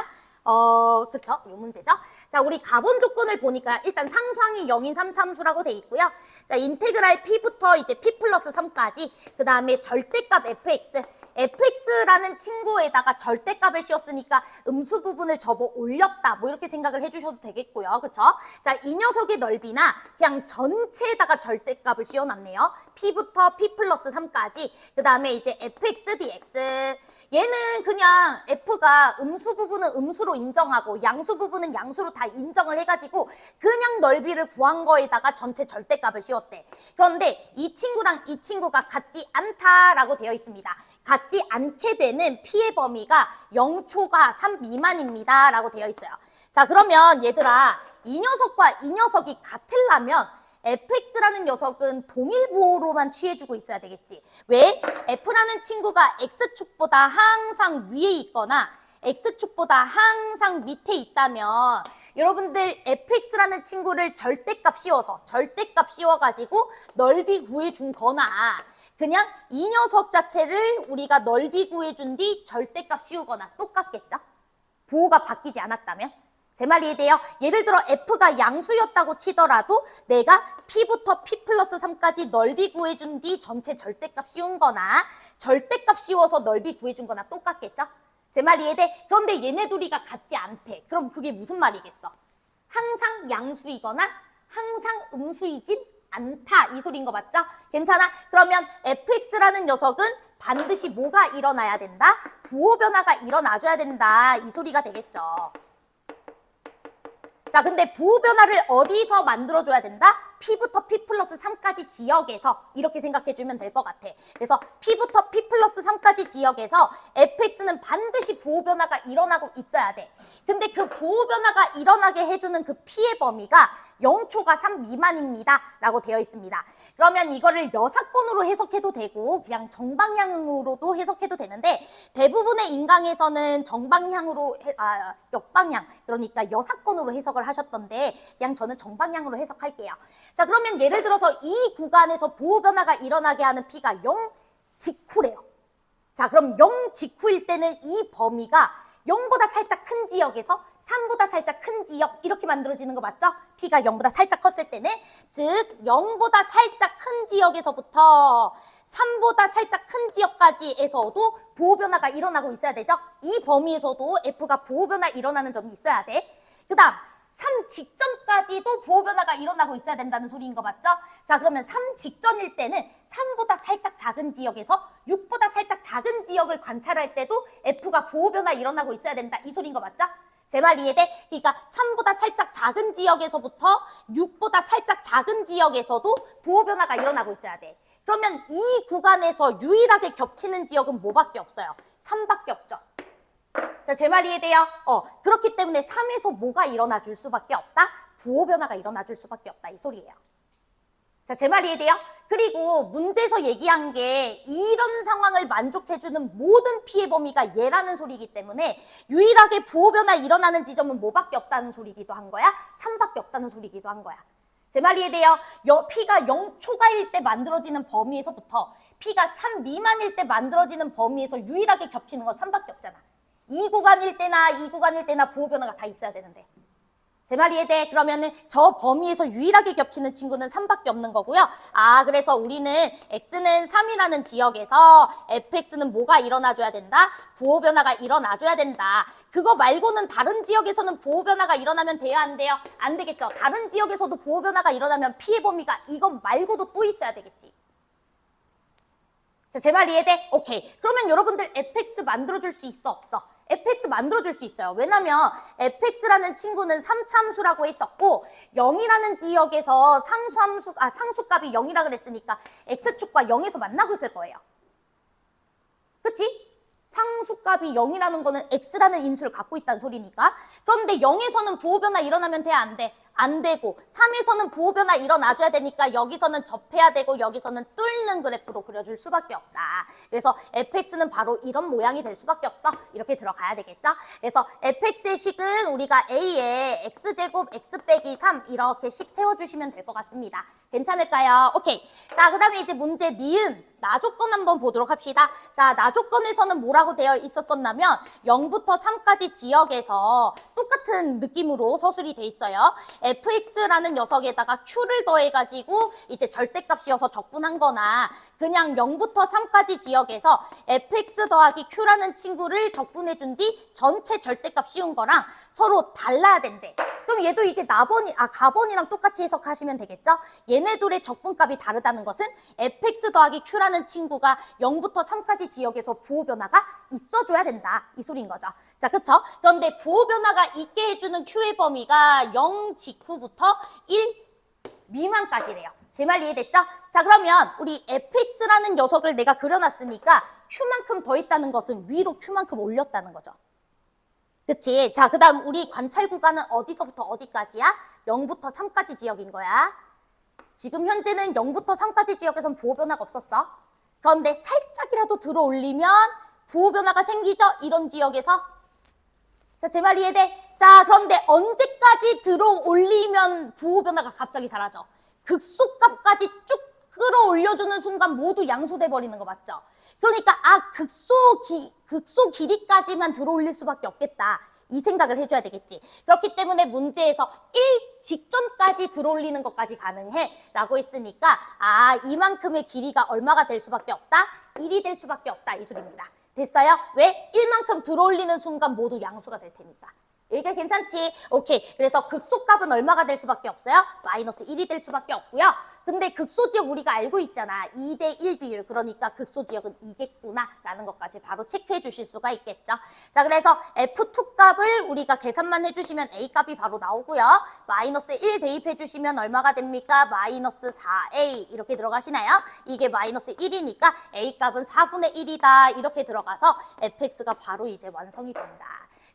그쵸? 이 문제죠. 자, 우리 가본 조건을 보니까 일단 상수항이 0인 3참수라고 돼 있고요. 자, 인테그랄 p부터 이제 p 플러스 3까지, 그 다음에 절대값 fx. fx라는 친구에다가 절대값을 씌웠으니까 음수 부분을 접어 올렸다. 뭐 이렇게 생각을 해주셔도 되겠고요. 그쵸? 자, 이 녀석의 넓이나 그냥 전체에다가 절대값을 씌워놨네요. p부터 p 플러스 3까지, 그 다음에 이제 fx dx. 얘는 그냥 f가 음수 부분은 음수로 인정하고 양수 부분은 양수로 다 인정을 해가지고 그냥 넓이를 구한 거에다가 전체 절대값을 씌웠대. 그런데 이 친구랑 이 친구가 같지 않다라고 되어 있습니다. 같지 않게 되는 p의 범위가 0초가 3 미만입니다 라고 되어 있어요. 자, 그러면 얘들아, 이 녀석과 이 녀석이 같으려면 fx라는 녀석은 동일 부호로만 취해주고 있어야 되겠지. 왜? f라는 친구가 x축보다 항상 위에 있거나 x축보다 항상 밑에 있다면 여러분들 fx라는 친구를 절대값 씌워가지고 넓이 구해준 거나 그냥 이 녀석 자체를 우리가 넓이 구해준 뒤 절대값 씌우거나 똑같겠죠? 부호가 바뀌지 않았다면? 제 말 이해돼요? 예를 들어 f가 양수였다고 치더라도 내가 p부터 p 플러스 3까지 넓이 구해준 뒤 전체 절대값 씌운 거나 절대값 씌워서 넓이 구해준 거나 똑같겠죠? 제 말 이해돼? 그런데 얘네 둘이가 같지 않대. 그럼 그게 무슨 말이겠어? 항상 양수이거나 항상 음수이진 않다. 이 소리인 거 맞죠? 괜찮아? 그러면 fx라는 녀석은 반드시 뭐가 일어나야 된다? 부호 변화가 일어나줘야 된다. 이 소리가 되겠죠. 자, 근데 부호 변화를 어디서 만들어줘야 된다? p부터 p 플러스 3까지 지역에서 이렇게 생각해주면 될 것 같아. 그래서 p부터 p 플러스 3까지 지역에서 fx는 반드시 부호 변화가 일어나고 있어야 돼. 근데 그 부호 변화가 일어나게 해주는 그 p의 범위가 0초가 3 미만입니다 라고 되어 있습니다. 그러면 이거를 여사건으로 해석해도 되고 그냥 정방향으로도 해석해도 되는데 대부분의 인강에서는 정방향으로 역방향, 그러니까 여사건으로 해석을 하셨던데 그냥 저는 정방향으로 해석할게요. 자, 그러면 예를 들어서 이 구간에서 부호 변화가 일어나게 하는 p가 0 직후래요. 자, 그럼 0 직후일 때는 이 범위가 0보다 살짝 큰 지역에서 3보다 살짝 큰 지역 이렇게 만들어지는 거 맞죠? p가 0보다 살짝 컸을 때는 즉 0보다 살짝 큰 지역에서부터 3보다 살짝 큰 지역까지에서도 부호 변화가 일어나고 있어야 되죠? 이 범위에서도 f가 부호 변화 일어나는 점이 있어야 돼. 그 다음 3 직전까지도 부호 변화가 일어나고 있어야 된다는 소리인 거 맞죠? 자, 그러면 3 직전일 때는 3보다 살짝 작은 지역에서 6보다 살짝 작은 지역을 관찰할 때도 f가 부호 변화 일어나고 있어야 된다. 이 소리인 거 맞죠? 제 말 이해돼? 그러니까 3보다 살짝 작은 지역에서부터 6보다 살짝 작은 지역에서도 부호 변화가 일어나고 있어야 돼. 그러면 이 구간에서 유일하게 겹치는 지역은 뭐밖에 없어요? 3밖에 없죠. 자, 제 말 이해돼요? 그렇기 때문에 3에서 뭐가 일어나 줄 수밖에 없다? 부호 변화가 일어나 줄 수밖에 없다. 이 소리예요. 자, 제 말 이해돼요? 그리고 문제에서 얘기한 게 이런 상황을 만족해주는 모든 피해 범위가 얘라는 소리이기 때문에 유일하게 부호 변화 일어나는 지점은 뭐밖에 없다는 소리이기도 한 거야? 3밖에 없다는 소리이기도 한 거야. 제 말 이해돼요? p가 0초가일 때 만들어지는 범위에서부터 p가 3 미만일 때 만들어지는 범위에서 유일하게 겹치는 건 3밖에 없잖아. 이 구간일 때나 부호 변화가 다 있어야 되는데. 제 말 이해돼? 그러면은 저 범위에서 유일하게 겹치는 친구는 3밖에 없는 거고요. 그래서 우리는 x는 3이라는 지역에서 fx는 뭐가 일어나줘야 된다? 부호 변화가 일어나줘야 된다. 그거 말고는 다른 지역에서는 부호 변화가 일어나면 돼야 안 돼요? 안 되겠죠. 다른 지역에서도 부호 변화가 일어나면 피해 범위가 이것 말고도 또 있어야 되겠지. 자, 제 말 이해돼? 오케이. 그러면 여러분들 fx 만들어줄 수 있어, 없어? fx 만들어줄 수 있어요. 왜냐면 fx라는 친구는 3참수라고 했었고 0이라는 지역에서 상수값이 0이라 그랬으니까 x축과 0에서 만나고 있을 거예요. 그치? 상수값이 0이라는 거는 x라는 인수를 갖고 있다는 소리니까. 그런데 0에서는 부호 변화 일어나면 돼, 안 돼? 안 되고 3에서는 부호 변화 일어나줘야 되니까 여기서는 접해야 되고 여기서는 뚫는 그래프로 그려줄 수밖에 없다. 그래서 fx는 바로 이런 모양이 될 수밖에 없어. 이렇게 들어가야 되겠죠? 그래서 fx의 식은 우리가 a에 x제곱 x 빼기 3 이렇게 식 세워주시면 될 것 같습니다. 괜찮을까요? 오케이. 자, 그 다음에 이제 문제 니은 나조건 한번 보도록 합시다. 자, 나조건에서는 뭐라고 되어 있었었냐면 0부터 3까지 지역에서 똑같은 느낌으로 서술이 돼 있어요. fx라는 녀석에다가 q를 더해가지고 이제 절대값이어서 적분한 거나 그냥 0부터 3까지 지역에서 fx 더하기 q라는 친구를 적분해준 뒤 전체 절대값 씌운 거랑 서로 달라야 된대. 그럼 얘도 이제 가번이랑 똑같이 해석하시면 되겠죠? 얘네 둘의 적분값이 다르다는 것은 fx 더하기 q라는 친구가 0부터 3까지 지역에서 부호 변화가 있어줘야 된다. 이 소리인 거죠. 자, 그쵸? 그런데 부호 변화가 있게 해주는 q의 범위가 0 직후부터 1 미만까지래요. 제 말 이해됐죠? 자, 그러면 우리 fx라는 녀석을 내가 그려놨으니까 q만큼 더 있다는 것은 위로 q만큼 올렸다는 거죠. 그치? 자, 그 다음 우리 관찰 구간은 어디서부터 어디까지야? 0부터 3까지 지역인 거야. 지금 현재는 0부터 3까지 지역에선 부호 변화가 없었어. 그런데 살짝이라도 들어 올리면 부호 변화가 생기죠? 이런 지역에서. 자, 제 말 이해돼? 자, 그런데 언제까지 들어 올리면 부호 변화가 갑자기 사라져? 극소값까지 쭉 끌어올려주는 순간 모두 양수돼 버리는 거 맞죠? 그러니까 극소 길이까지만 들어올릴 수밖에 없겠다. 이 생각을 해줘야 되겠지. 그렇기 때문에 문제에서 1 직전까지 들어올리는 것까지 가능해 라고 했으니까 이만큼의 길이가 얼마가 될 수밖에 없다? 1이 될 수밖에 없다. 이 소리입니다. 됐어요? 왜? 1만큼 들어올리는 순간 모두 양수가 될 테니까. 이게 괜찮지? 오케이. 그래서 극소값은 얼마가 될 수밖에 없어요? 마이너스 1이 될 수밖에 없고요. 근데 극소지역 우리가 알고 있잖아. 2대1 비율. 그러니까 극소지역은 2겠구나 라는 것까지 바로 체크해 주실 수가 있겠죠. 자, 그래서 F2 값을 우리가 계산만 해주시면 A 값이 바로 나오고요. 마이너스 1 대입해 주시면 얼마가 됩니까? 마이너스 4A 이렇게 들어가시나요? 이게 마이너스 1이니까 A 값은 4분의 1이다 이렇게 들어가서 fx가 바로 이제 완성이 된다.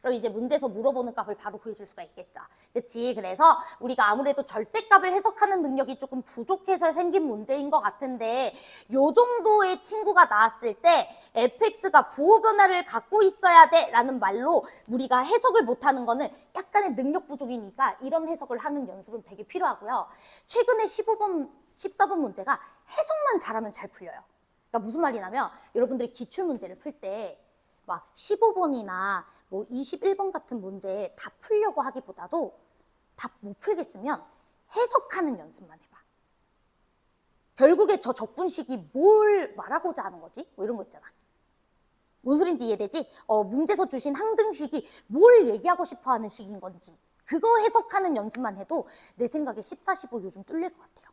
그럼 이제 문제에서 물어보는 값을 바로 구해줄 수가 있겠죠. 그치? 그래서 우리가 아무래도 절대값을 해석하는 능력이 조금 부족해서 생긴 문제인 것 같은데 요 정도의 친구가 나왔을 때 fx가 부호 변화를 갖고 있어야 돼 라는 말로 우리가 해석을 못하는 거는 약간의 능력 부족이니까 이런 해석을 하는 연습은 되게 필요하고요. 최근에 15번, 14번 문제가 해석만 잘하면 잘 풀려요. 그러니까 무슨 말이냐면 여러분들이 기출문제를 풀때 막 15번이나 뭐 21번 같은 문제 다 풀려고 하기보다도 다 못 풀겠으면 해석하는 연습만 해봐. 결국에 저 적분식이 뭘 말하고자 하는 거지? 뭐 이런 거 있잖아. 뭔 소린지 이해되지? 문제에서 주신 항등식이 뭘 얘기하고 싶어 하는 식인 건지 그거 해석하는 연습만 해도 내 생각에 14, 15 요즘 뚫릴 것 같아요.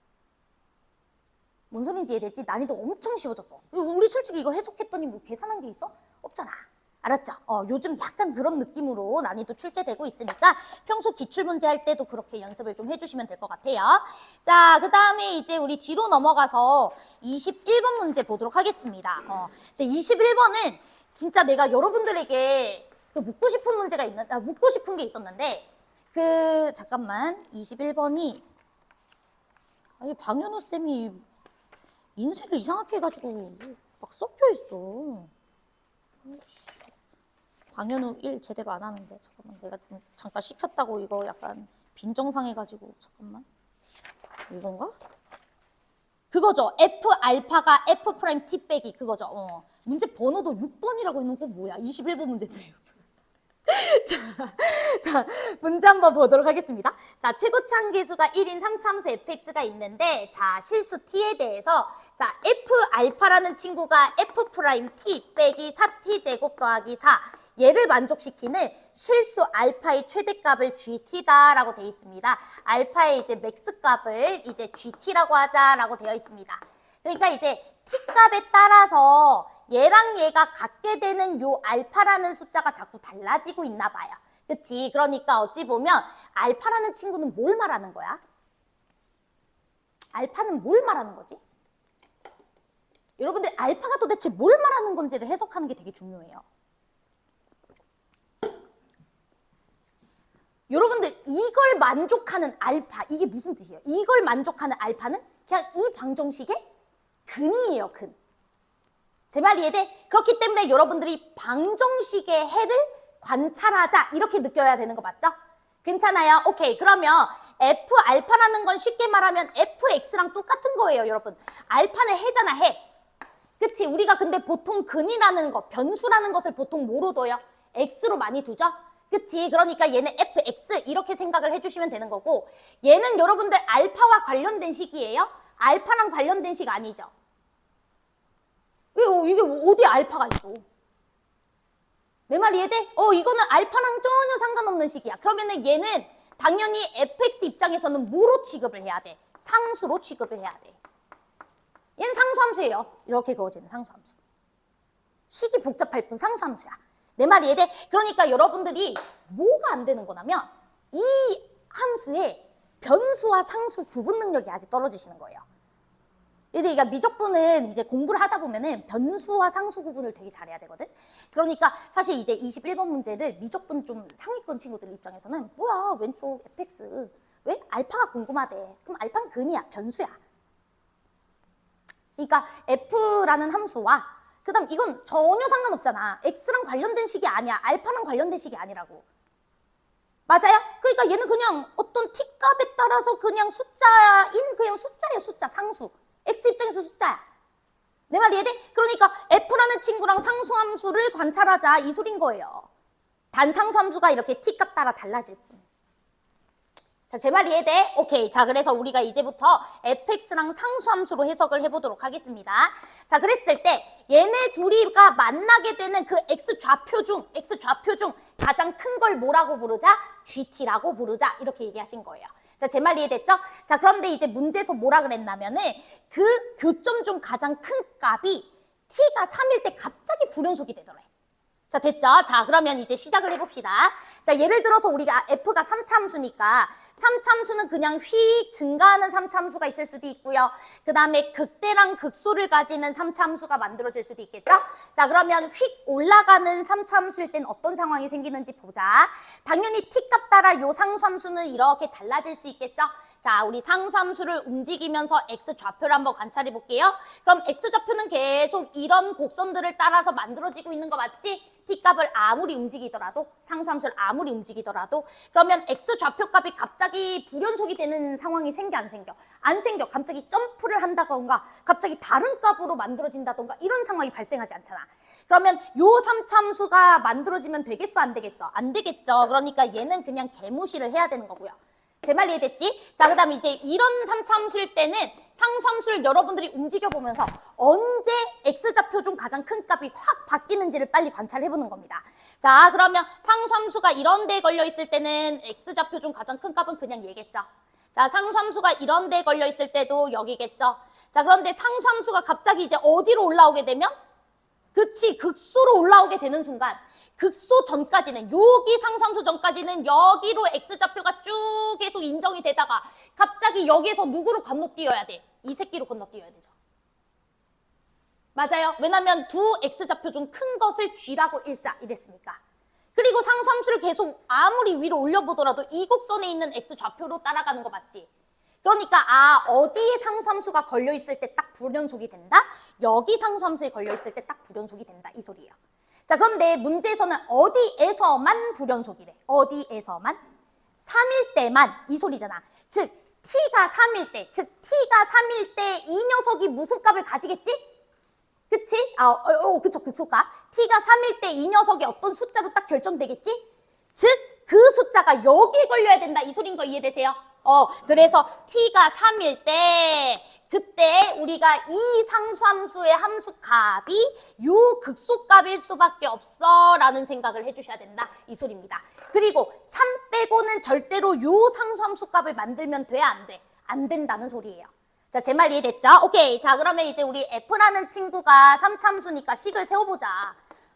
뭔 소린지 이해되지? 난이도 엄청 쉬워졌어. 우리 솔직히 이거 해석했더니 뭐 계산한 게 있어? 없잖아. 알았죠? 요즘 약간 그런 느낌으로 난이도 출제되고 있으니까 평소 기출문제 할 때도 그렇게 연습을 좀 해주시면 될 것 같아요. 자, 그 다음에 이제 우리 뒤로 넘어가서 21번 문제 보도록 하겠습니다. 21번은 진짜 내가 여러분들에게 묻고 싶은 게 있었는데 잠깐만 21번이 방현우 쌤이 인쇄를 이상하게 해가지고 막 섞여 있어. 방현우 1 제대로 안 하는데 잠깐만 내가 좀 잠깐 시켰다고 이거 약간 빈정상해가지고 잠깐만 이건가? 그거죠. F 알파가 F 프라임 T 빼기 그거죠. 문제 번호도 6번이라고 해놓고 뭐야 21번 문제인데요. 자, 문제 한번 보도록 하겠습니다. 자, 최고차항 계수가 1인 3차함수 fx가 있는데 자, 실수 t에 대해서 자, f 알파라는 친구가 f 프라임 t 빼기 4t 제곱 더하기 4 얘를 만족시키는 실수 알파의 최대값을 gt다라고 되어 있습니다. 알파의 이제 맥스 값을 이제 gt라고 하자라고 되어 있습니다. 그러니까 이제 t 값에 따라서 얘랑 얘가 같게 되는 요 알파라는 숫자가 자꾸 달라지고 있나 봐요. 그치? 그러니까 어찌 보면 알파라는 친구는 뭘 말하는 거야? 알파는 뭘 말하는 거지? 여러분들 알파가 도대체 뭘 말하는 건지를 해석하는 게 되게 중요해요. 여러분들 이걸 만족하는 알파, 이게 무슨 뜻이에요? 이걸 만족하는 알파는 그냥 이 방정식의 근이에요, 근. 제 말 이해돼? 그렇기 때문에 여러분들이 방정식의 해를 관찰하자 이렇게 느껴야 되는 거 맞죠? 괜찮아요? 오케이. 그러면 F 알파라는 건 쉽게 말하면 FX랑 똑같은 거예요, 여러분. 알파는 해잖아, 해. 그치? 우리가 근데 보통 근이라는 거, 변수라는 것을 보통 뭐로 둬요? X로 많이 두죠? 그치? 그러니까 얘는 fx 이렇게 생각을 해주시면 되는 거고, 얘는 여러분들 알파와 관련된 식이에요? 알파랑 관련된 식 아니죠? 이게 어디 알파가 있어? 내 말 이해돼? 이거는 알파랑 전혀 상관없는 식이야. 그러면은 얘는 당연히 fx 입장에서는 뭐로 취급을 해야 돼? 상수로 취급을 해야 돼. 얘는 상수함수예요. 이렇게 그어지는 상수함수. 식이 복잡할 뿐 상수함수야. 내 말 이해돼? 그러니까 여러분들이 뭐가 안 되는 거냐면 이 함수의 변수와 상수 구분 능력이 아직 떨어지시는 거예요. 그러니까 미적분은 이제 공부를 하다 보면은 변수와 상수 구분을 되게 잘해야 되거든. 그러니까 사실 이제 21번 문제를 미적분 좀 상위권 친구들 입장에서는 뭐야 왼쪽 fx 왜 알파가 궁금하대. 그럼 알파는 근이야, 변수야. 그러니까 f라는 함수와 그다음 이건 전혀 상관없잖아. x랑 관련된 식이 아니야. 알파랑 관련된 식이 아니라고. 맞아요? 그러니까 얘는 그냥 어떤 t값에 따라서 그냥 숫자인 그냥 숫자예요, 숫자, 상수. x 입장에서 숫자야. 내 말 이해돼? 그러니까 f라는 친구랑 상수함수를 관찰하자 이 소린 거예요. 단 상수함수가 이렇게 t값 따라 달라질 뿐. 자, 제 말 이해돼? 오케이. 자, 그래서 우리가 이제부터 fx랑 상수함수로 해석을 해보도록 하겠습니다. 자, 그랬을 때 얘네 둘이가 만나게 되는 그 x 좌표 중 가장 큰 걸 뭐라고 부르자? gt라고 부르자. 이렇게 얘기하신 거예요. 자, 제 말 이해됐죠? 자, 그런데 이제 문제에서 뭐라 그랬냐면은 그 교점 중 가장 큰 값이 t가 3일 때 갑자기 불연속이 되더래. 자, 됐죠? 자, 그러면 이제 시작을 해봅시다. 자, 예를 들어서 우리가 f가 3차함수니까 3차함수는 그냥 휙 증가하는 3차함수가 있을 수도 있고요. 그 다음에 극대랑 극소를 가지는 3차함수가 만들어질 수도 있겠죠? 자, 그러면 휙 올라가는 3차함수일 땐 어떤 상황이 생기는지 보자. 당연히 t값 따라 요 상수함수는 이렇게 달라질 수 있겠죠? 자, 우리 상수함수를 움직이면서 x좌표를 한번 관찰해 볼게요. 그럼 x좌표는 계속 이런 곡선들을 따라서 만들어지고 있는 거 맞지? t값을 아무리 움직이더라도, 상수함수를 아무리 움직이더라도, 그러면 x좌표 값이 갑자기 불연속이 되는 상황이 생겨, 안 생겨? 안 생겨. 갑자기 점프를 한다던가, 갑자기 다른 값으로 만들어진다던가, 이런 상황이 발생하지 않잖아. 그러면 요 3차함수가 만들어지면 되겠어, 안 되겠어? 안 되겠죠. 그러니까 얘는 그냥 개무시를 해야 되는 거고요. 제 말 이해됐지? 자, 그 다음 이제 이런 3차함수일 때는 상수함수를 여러분들이 움직여보면서 언제 x좌표 중 가장 큰 값이 확 바뀌는지를 빨리 관찰해보는 겁니다. 자, 그러면 상수함수가 이런 데에 걸려있을 때는 x좌표 중 가장 큰 값은 그냥 얘겠죠. 자, 상수함수가 이런 데에 걸려있을 때도 여기겠죠. 자, 그런데 상수함수가 갑자기 이제 어디로 올라오게 되면? 그치, 극소로 올라오게 되는 순간 극소 전까지는, 여기 상수함수 전까지는 여기로 x좌표가 쭉 계속 인정이 되다가 갑자기 여기에서 누구로 건너뛰어야 돼? 이 새끼로 건너뛰어야 되죠. 맞아요. 왜냐면 두 x좌표 중 큰 것을 g라고 읽자 이랬으니까. 그리고 상수함수를 계속 아무리 위로 올려보더라도 이 곡선에 있는 x좌표로 따라가는 거 맞지? 그러니까 어디에 상수함수가 걸려있을 때 딱 불연속이 된다? 여기 상수함수에 걸려있을 때 딱 불연속이 된다 이 소리예요. 자, 그런데 문제에서는 어디에서만 불연속이래. 어디에서만? 3일 때만 이 소리잖아. 즉 t가 3일 때, 즉 t가 3일 때 이 녀석이 무슨 값을 가지겠지? 그치? 그쵸, 극소값. t가 3일 때 이 녀석이 어떤 숫자로 딱 결정되겠지? 즉 그 숫자가 여기에 걸려야 된다 이 소린 거 이해되세요? 그래서 t가 3일 때 그때 우리가 이 상수함수의 함수값이 요 극소값일 수밖에 없어 라는 생각을 해주셔야 된다 이 소리입니다. 그리고 3 빼고는 절대로 요 상수함수값을 만들면 돼, 안 돼? 안 된다는 소리예요. 자, 제 말 이해됐죠? 오케이. 자, 그러면 이제 우리 f라는 친구가 3차함수니까 식을 세워보자.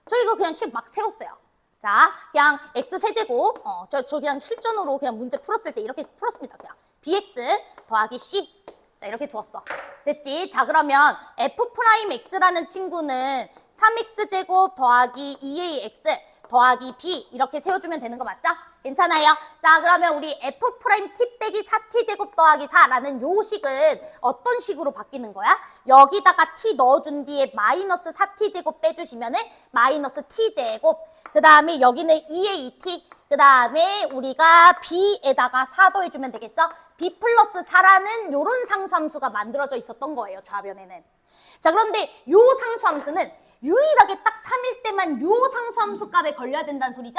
저 이거 그냥 식 막 세웠어요. 자, 그냥 x세제곱, 저 그냥 실전으로 그냥 문제 풀었을 때 이렇게 풀었습니다. 그냥 bx 더하기 c. 자, 이렇게 두었어. 됐지? 자, 그러면 f'x라는 친구는 3x제곱 더하기 2ax 더하기 b 이렇게 세워주면 되는 거 맞죠? 괜찮아요? 자, 그러면 우리 f 프라임 t 빼기 4t 제곱 더하기 4라는 요 식은 어떤 식으로 바뀌는 거야? 여기다가 t 넣어준 뒤에 마이너스 4t 제곱 빼주시면은 마이너스 t 제곱. 그 다음에 여기는 2의 2t. 그 다음에 우리가 b에다가 4 더해주면 되겠죠? b 플러스 4라는 요런 상수함수가 만들어져 있었던 거예요, 좌변에는. 자, 그런데 요 상수함수는 유일하게 딱 3일 때만 요 상수함수 값에 걸려야 된다는 소리죠?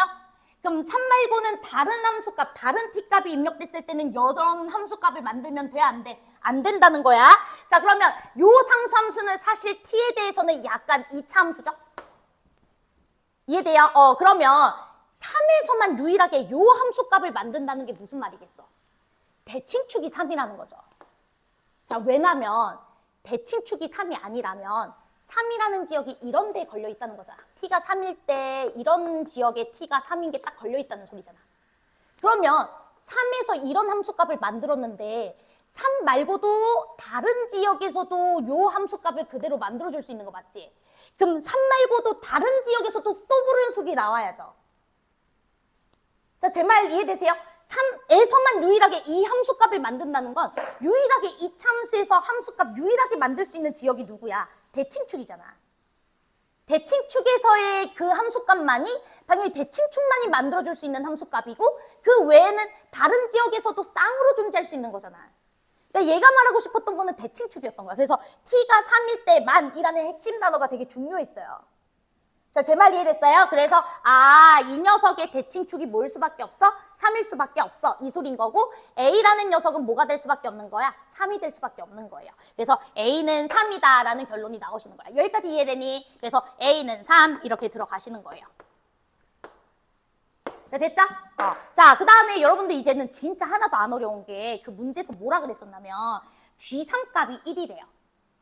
그럼 3 말고는 다른 함수값, 다른 t값이 입력됐을 때는 여전 함수값을 만들면 돼, 안 돼? 안 된다는 거야. 자, 그러면 요 상수함수는 사실 t에 대해서는 약간 2차 함수죠? 이해돼요? 그러면 3에서만 유일하게 요 함수값을 만든다는 게 무슨 말이겠어? 대칭축이 3이라는 거죠. 자, 왜냐면 대칭축이 3이 아니라면 3이라는 지역이 이런 데에 걸려 있다는 거잖아. t가 3일 때 이런 지역에 t가 3인 게 딱 걸려 있다는 소리잖아. 그러면 3에서 이런 함수값을 만들었는데 3 말고도 다른 지역에서도 요 함수값을 그대로 만들어줄 수 있는 거 맞지? 그럼 3 말고도 다른 지역에서도 또 부르는 속이 나와야죠. 자, 제 말 이해되세요? 3에서만 유일하게 이 함수값을 만든다는 건 유일하게 이 함수에서 함수값 유일하게 만들 수 있는 지역이 누구야? 대칭축이잖아. 대칭축에서의 그 함수값만이 당연히 대칭축만이 만들어줄 수 있는 함수값이고 그 외에는 다른 지역에서도 쌍으로 존재할 수 있는 거잖아. 그러니까 얘가 말하고 싶었던 거는 대칭축이었던 거야. 그래서 t가 3일 때만이라는 핵심 단어가 되게 중요했어요. 자, 제 말 이해됐어요? 그래서 이 녀석의 대칭축이 뭐일 수밖에 없어? 3일 수밖에 없어. 이 소린 거고 A라는 녀석은 뭐가 될 수밖에 없는 거야? 3이 될 수밖에 없는 거예요. 그래서 A는 3이다 라는 결론이 나오시는 거야. 여기까지 이해되니? 그래서 A는 3 이렇게 들어가시는 거예요. 자, 됐죠? 자, 그 다음에 여러분들 이제는 진짜 하나도 안 어려운 게 그 문제에서 뭐라 그랬었냐면 G3 값이 1이래요.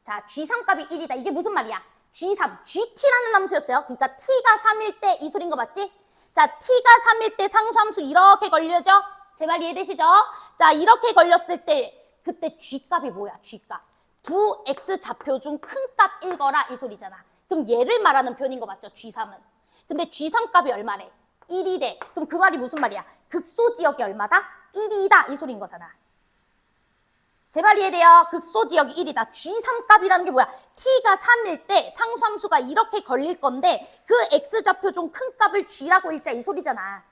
자, G3 값이 1이다. 이게 무슨 말이야? G3, GT라는 함수였어요. 그러니까 T가 3일 때 이 소린 거 맞지? 자, T가 3일 때 상수함수 이렇게 걸려죠? 제 말 이해되시죠? 자, 이렇게 걸렸을 때 그때 G값이 뭐야? G값. 두 X 좌표 중 큰 값 읽어라 이 소리잖아. 그럼 얘를 말하는 표현인 거 맞죠? G3은. 근데 G3 값이 얼마래? 1이래. 그럼 그 말이 무슨 말이야? 극소지역이 얼마다? 1이다 이 소린 거잖아. 제 말 이해돼요? 극소지역이 1이다. G3 값이라는 게 뭐야? T가 3일 때 상수함수가 이렇게 걸릴 건데 그 X좌표 중 큰 값을 G라고 읽자 이 소리잖아.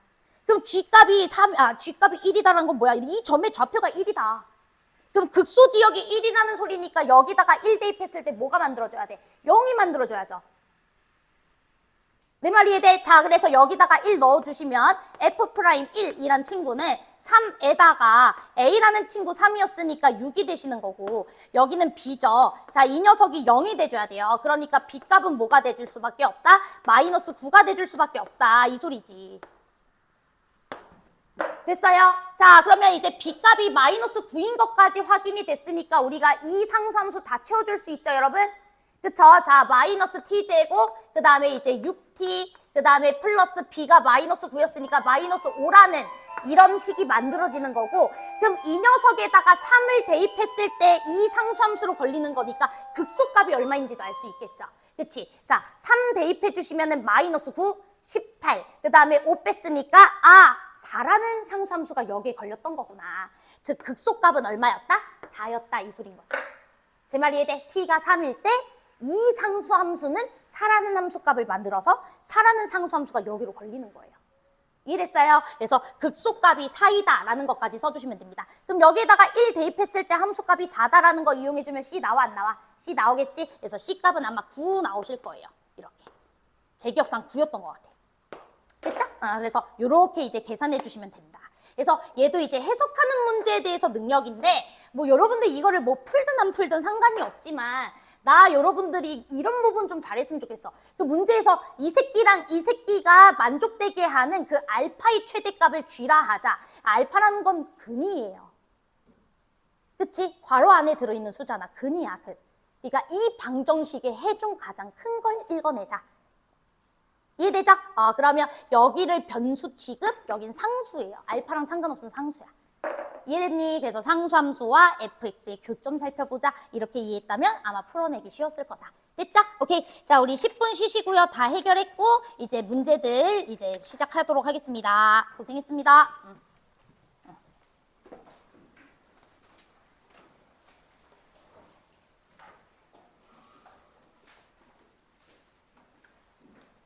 그럼 G값이 1이다라는 건 뭐야? 이 점의 좌표가 1이다. 그럼 극소지역이 1이라는 소리니까 여기다가 1 대입했을 때 뭐가 만들어져야 돼? 0이 만들어져야죠. 내 말 이해돼? 자, 그래서 여기다가 1 넣어주시면 F'1이란 친구는 3에다가 A라는 친구 3이었으니까 6이 되시는 거고 여기는 B죠. 자, 이 녀석이 0이 돼줘야 돼요. 그러니까 B값은 뭐가 돼줄 수밖에 없다? 마이너스 9가 돼줄 수밖에 없다. 이 소리지. 됐어요? 자, 그러면 이제 B값이 마이너스 9인 것까지 확인이 됐으니까 우리가 이 상수함수 다 채워줄 수 있죠, 여러분? 그쵸? 자, 마이너스 t제곱, 그 다음에 이제 6t, 그 다음에 플러스 b가 마이너스 9였으니까 마이너스 5라는 이런 식이 만들어지는 거고 그럼 이 녀석에다가 3을 대입했을 때 이 상수함수로 걸리는 거니까 극소값이 얼마인지도 알 수 있겠죠. 그치? 자, 3 대입해 주시면은 마이너스 9, 18, 그 다음에 5 뺐으니까 4라는 상수함수가 여기에 걸렸던 거구나. 즉, 극소값은 얼마였다? 4였다 이 소린 거죠. 제 말 이해돼? t가 3일 때 이 상수함수는 4라는 함수값을 만들어서 4라는 상수함수가 여기로 걸리는 거예요. 이해됐어요? 그래서 극소값이 4이다 라는 것까지 써주시면 됩니다. 그럼 여기에다가 1 대입했을 때 함수값이 4다라는 거 이용해주면 C 나와 안 나와? C 나오겠지? 그래서 C값은 아마 9 나오실 거예요. 이렇게. 제 기억상 9였던 것 같아. 됐죠? 그래서 이렇게 이제 계산해 주시면 됩니다. 그래서 얘도 이제 해석하는 문제에 대해서 능력인데 뭐 여러분들 이거를 뭐 풀든 안 풀든 상관이 없지만 나 여러분들이 이런 부분 좀 잘했으면 좋겠어. 그 문제에서 이 새끼랑 이 새끼가 만족되게 하는 그 알파의 최대값을 G라 하자. 알파라는 건 근이에요. 그치? 괄호 안에 들어있는 수잖아. 근이야, 근. 그러니까 이 방정식의 해 중 가장 큰 걸 읽어내자. 이해되죠? 그러면 여기를 변수 취급, 여긴 상수예요. 알파랑 상관없는 상수야. 이해됐니? 그래서 상수함수와 fx의 교점 살펴보자. 이렇게 이해했다면 아마 풀어내기 쉬웠을 거다. 됐죠? 오케이. 자, 우리 10분 쉬시고요. 다 해결했고 이제 문제들 이제 시작하도록 하겠습니다. 고생했습니다.